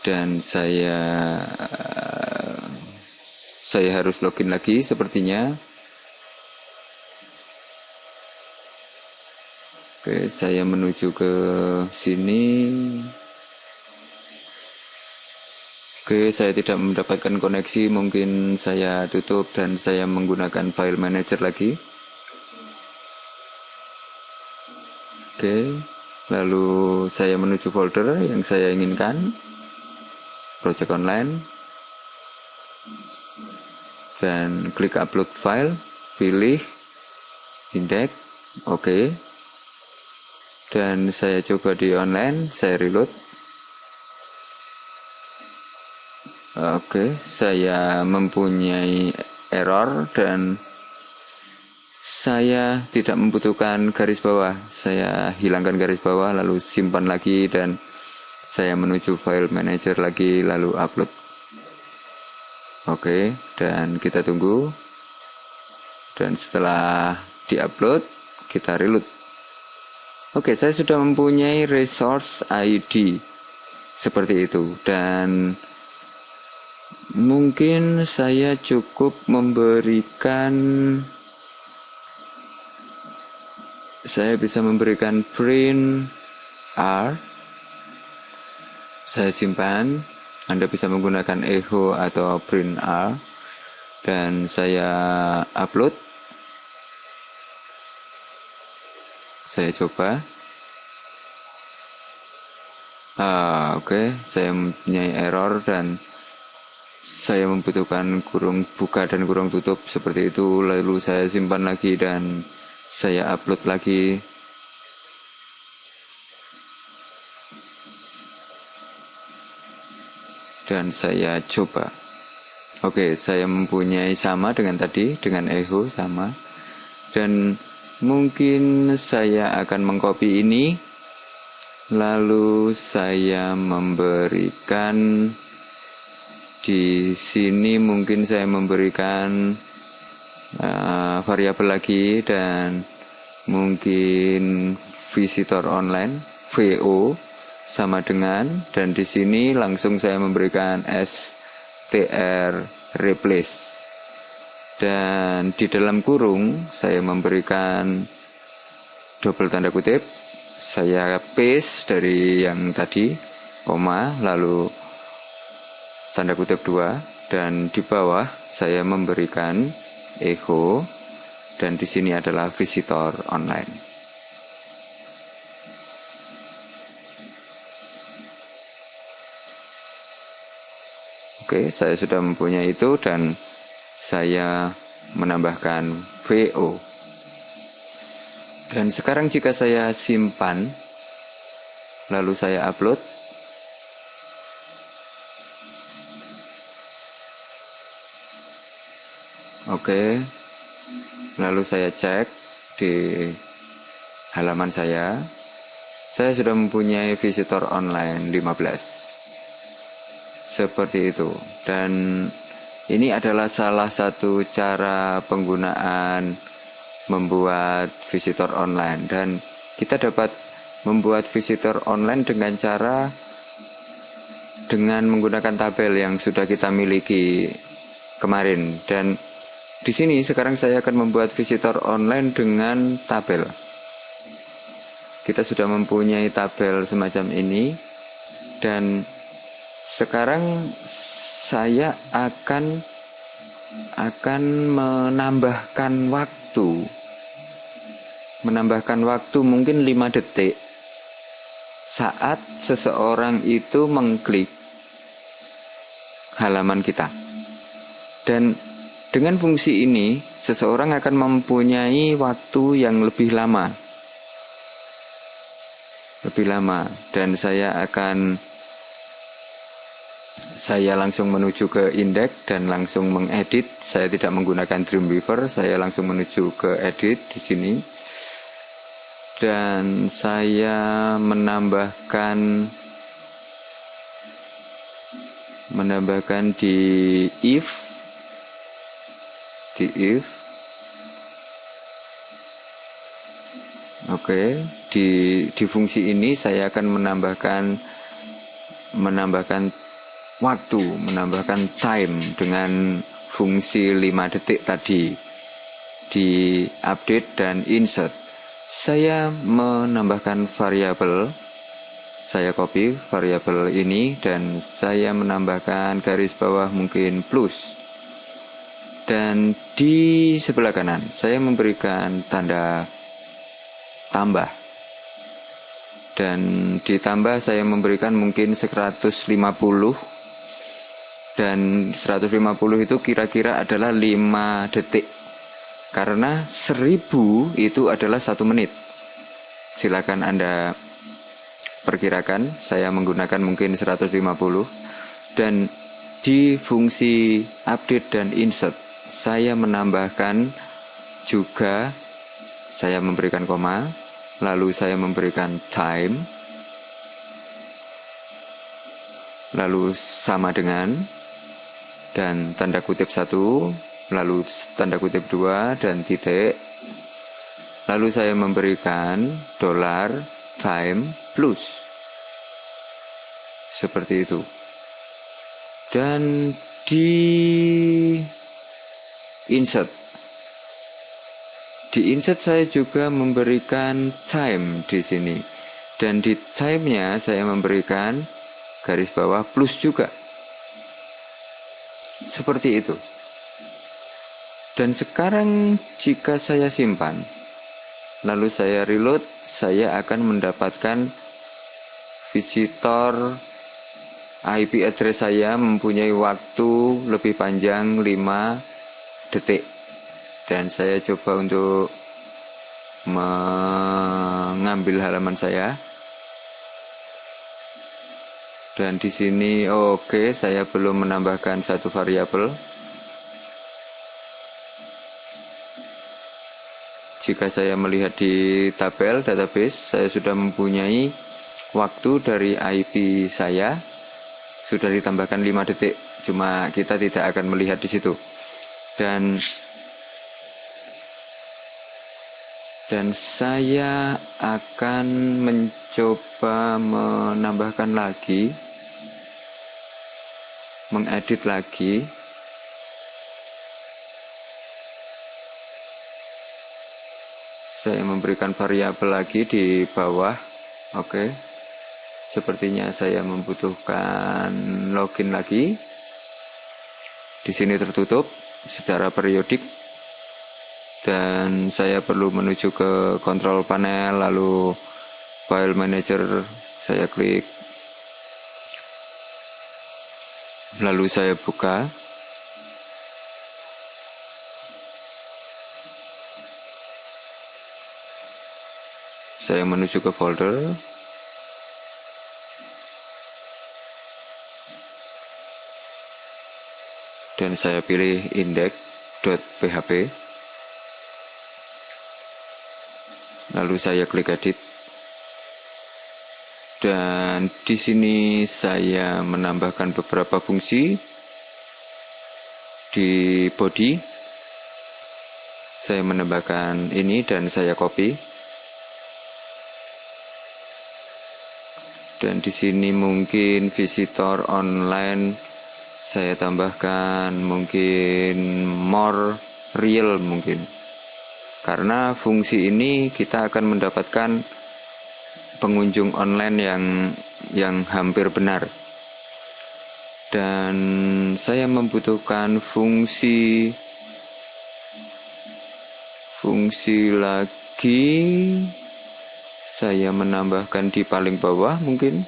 Dan saya harus login lagi sepertinya. Oke, saya menuju ke sini. Oke, saya tidak mendapatkan koneksi, mungkin saya tutup dan saya menggunakan file manager lagi. Oke, lalu saya menuju folder yang saya inginkan, project online, dan klik upload file, pilih index, oke. Dan saya coba di online, saya reload. Oke, saya mempunyai error dan saya tidak membutuhkan garis bawah. Saya hilangkan garis bawah lalu simpan lagi dan saya menuju file manager lagi lalu upload. Oke, dan kita tunggu. Dan setelah diupload, kita reload. Oke, saya sudah mempunyai resource ID seperti itu dan mungkin saya cukup saya bisa memberikan print R. Saya simpan. Anda bisa menggunakan echo atau print R dan saya upload. Saya coba. Oke, saya mempunyai error dan saya membutuhkan kurung buka dan kurung tutup seperti itu. Lalu saya simpan lagi dan saya upload lagi. Dan saya coba. Oke, saya mempunyai sama dengan tadi, dengan echo sama. Dan mungkin saya akan mengcopy ini. Lalu saya memberikan di sini mungkin saya memberikan variabel lagi dan mungkin visitor online VO sama dengan dan di sini langsung saya memberikan str replace dan di dalam kurung saya memberikan double tanda kutip. Saya paste dari yang tadi, koma, lalu tanda kutip 2, dan di bawah saya memberikan echo, dan di sini adalah visitor online. Oke, saya sudah mempunyai itu, dan saya menambahkan VO. Dan sekarang jika saya simpan, lalu saya upload, oke, lalu saya cek di halaman saya sudah mempunyai visitor online 15. Seperti itu. Dan ini adalah salah satu cara penggunaan membuat visitor online dan kita dapat membuat visitor online dengan menggunakan tabel yang sudah kita miliki kemarin dan di sini sekarang saya akan membuat visitor online dengan tabel. Kita sudah mempunyai tabel semacam ini dan sekarang saya akan menambahkan waktu mungkin 5 detik saat seseorang itu mengklik halaman kita. Dan dengan fungsi ini seseorang akan mempunyai waktu yang lebih lama dan saya langsung menuju ke indeks dan langsung mengedit. Saya tidak menggunakan Dreamweaver, saya langsung menuju ke edit di sini. Dan saya menambahkan di if. Oke, di fungsi ini saya akan menambahkan waktu, menambahkan time dengan fungsi 5 detik tadi di update dan insert. Saya menambahkan variabel, saya copy variabel ini dan saya menambahkan garis bawah mungkin plus. Dan di sebelah kanan saya memberikan tanda tambah. Dan ditambah saya memberikan mungkin 150 dan 150 itu kira-kira adalah 5 detik karena 1000 itu adalah 1 menit. Silakan Anda perkirakan, saya menggunakan mungkin 150 dan di fungsi update dan insert saya menambahkan juga, saya memberikan koma, lalu saya memberikan time, lalu sama dengan, dan tanda kutip 1, lalu tanda kutip 2 dan titik. Lalu saya memberikan $time plus. Seperti itu. Dan di insert saya juga memberikan time di sini. Dan di time-nya saya memberikan garis bawah plus juga. Seperti itu. Dan sekarang jika saya simpan, lalu saya reload, saya akan mendapatkan visitor IP address saya mempunyai waktu lebih panjang 5 detik. Dan saya coba untuk mengambil halaman saya. Dan di sini oke, saya belum menambahkan satu variabel. Jika saya melihat di tabel database, saya sudah mempunyai waktu dari IP saya sudah ditambahkan 5 detik. Cuma kita tidak akan melihat di situ. Dan saya akan mencoba menambahkan lagi, mengedit lagi. Saya memberikan variabel lagi di bawah. Oke. Sepertinya saya membutuhkan login lagi. Di sini tertutup secara periodik. Dan saya perlu menuju ke control panel, lalu file manager saya klik. Lalu saya buka. Saya menuju ke folder. Dan saya pilih index.php. Lalu saya klik edit. Dan di sini saya menambahkan beberapa fungsi di body. Saya menambahkan ini dan saya copy. Dan di sini mungkin visitor online saya tambahkan mungkin more real mungkin. Karena fungsi ini kita akan mendapatkan pengunjung online yang hampir benar. Dan saya membutuhkan fungsi lagi. Saya menambahkan di paling bawah mungkin.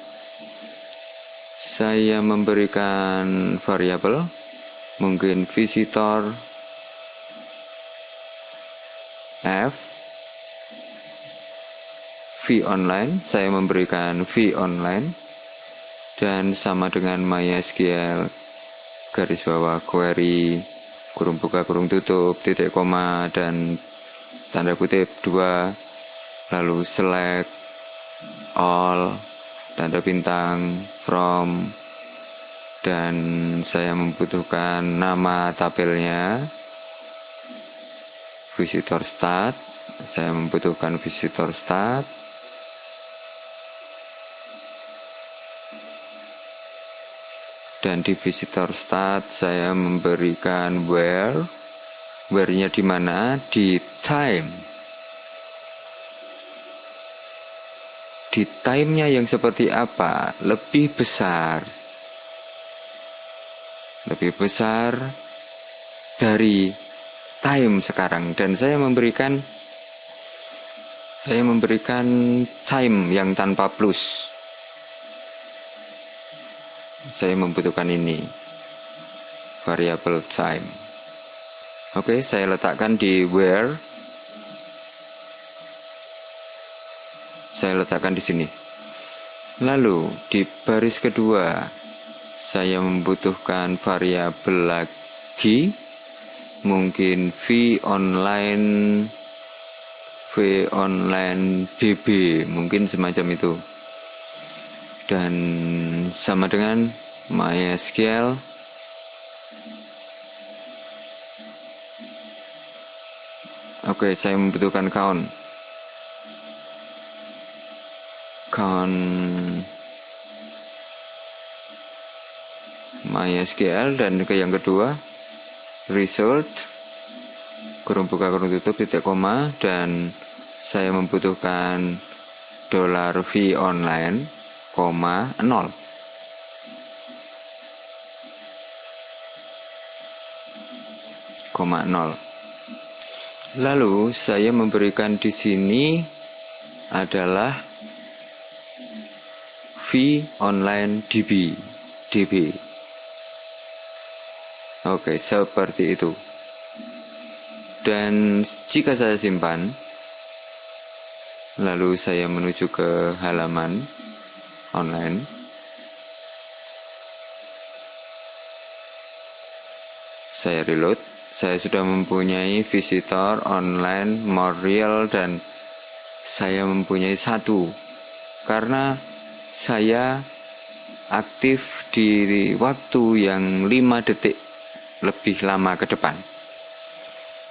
Saya memberikan variabel mungkin visitor F v online. Saya memberikan v online dan sama dengan MySQL garis bawah query kurung buka kurung tutup titik koma dan tanda kutip 2, lalu select all tanda bintang from, dan saya membutuhkan nama tabelnya visitor start. Saya membutuhkan visitor start. Dan di visitor start saya memberikan where-nya di mana? Di time. Di time-nya yang seperti apa? Lebih besar dari time sekarang. Dan saya memberikan time yang tanpa plus. Saya membutuhkan ini, variable time. Oke, saya letakkan di where. Saya letakkan di sini. Lalu di baris kedua saya membutuhkan variabel lagi, mungkin v online db, mungkin semacam itu, dan sama dengan MySQL. Oke, saya membutuhkan count MySQL, dan yang kedua result kurung buka kurung tutup titik koma, dan saya membutuhkan $v online, 0. Lalu saya memberikan di sini adalah v online db. Oke, seperti itu. Dan jika saya simpan, lalu saya menuju ke halaman online, saya reload, saya sudah mempunyai visitor online more real, dan saya mempunyai 1 karena saya aktif di waktu yang 5 detik lebih lama ke depan.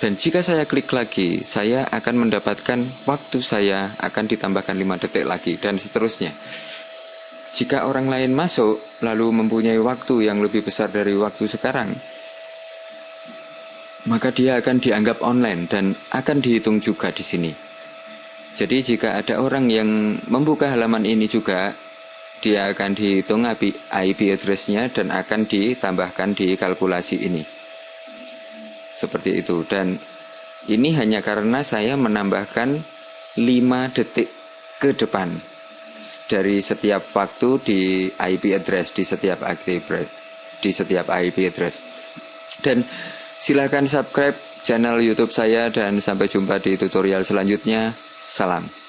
Dan jika saya klik lagi, saya akan mendapatkan waktu saya akan ditambahkan 5 detik lagi, dan seterusnya. Jika orang lain masuk lalu mempunyai waktu yang lebih besar dari waktu sekarang, maka dia akan dianggap online dan akan dihitung juga di sini. Jadi jika ada orang yang membuka halaman ini juga, dia akan dihitung IP address-nya dan akan ditambahkan di kalkulasi ini. Seperti itu. Dan ini hanya karena saya menambahkan 5 detik ke depan dari setiap waktu di IP address, di setiap IP address. Dan silakan subscribe channel YouTube saya, dan sampai jumpa di tutorial selanjutnya. Salam.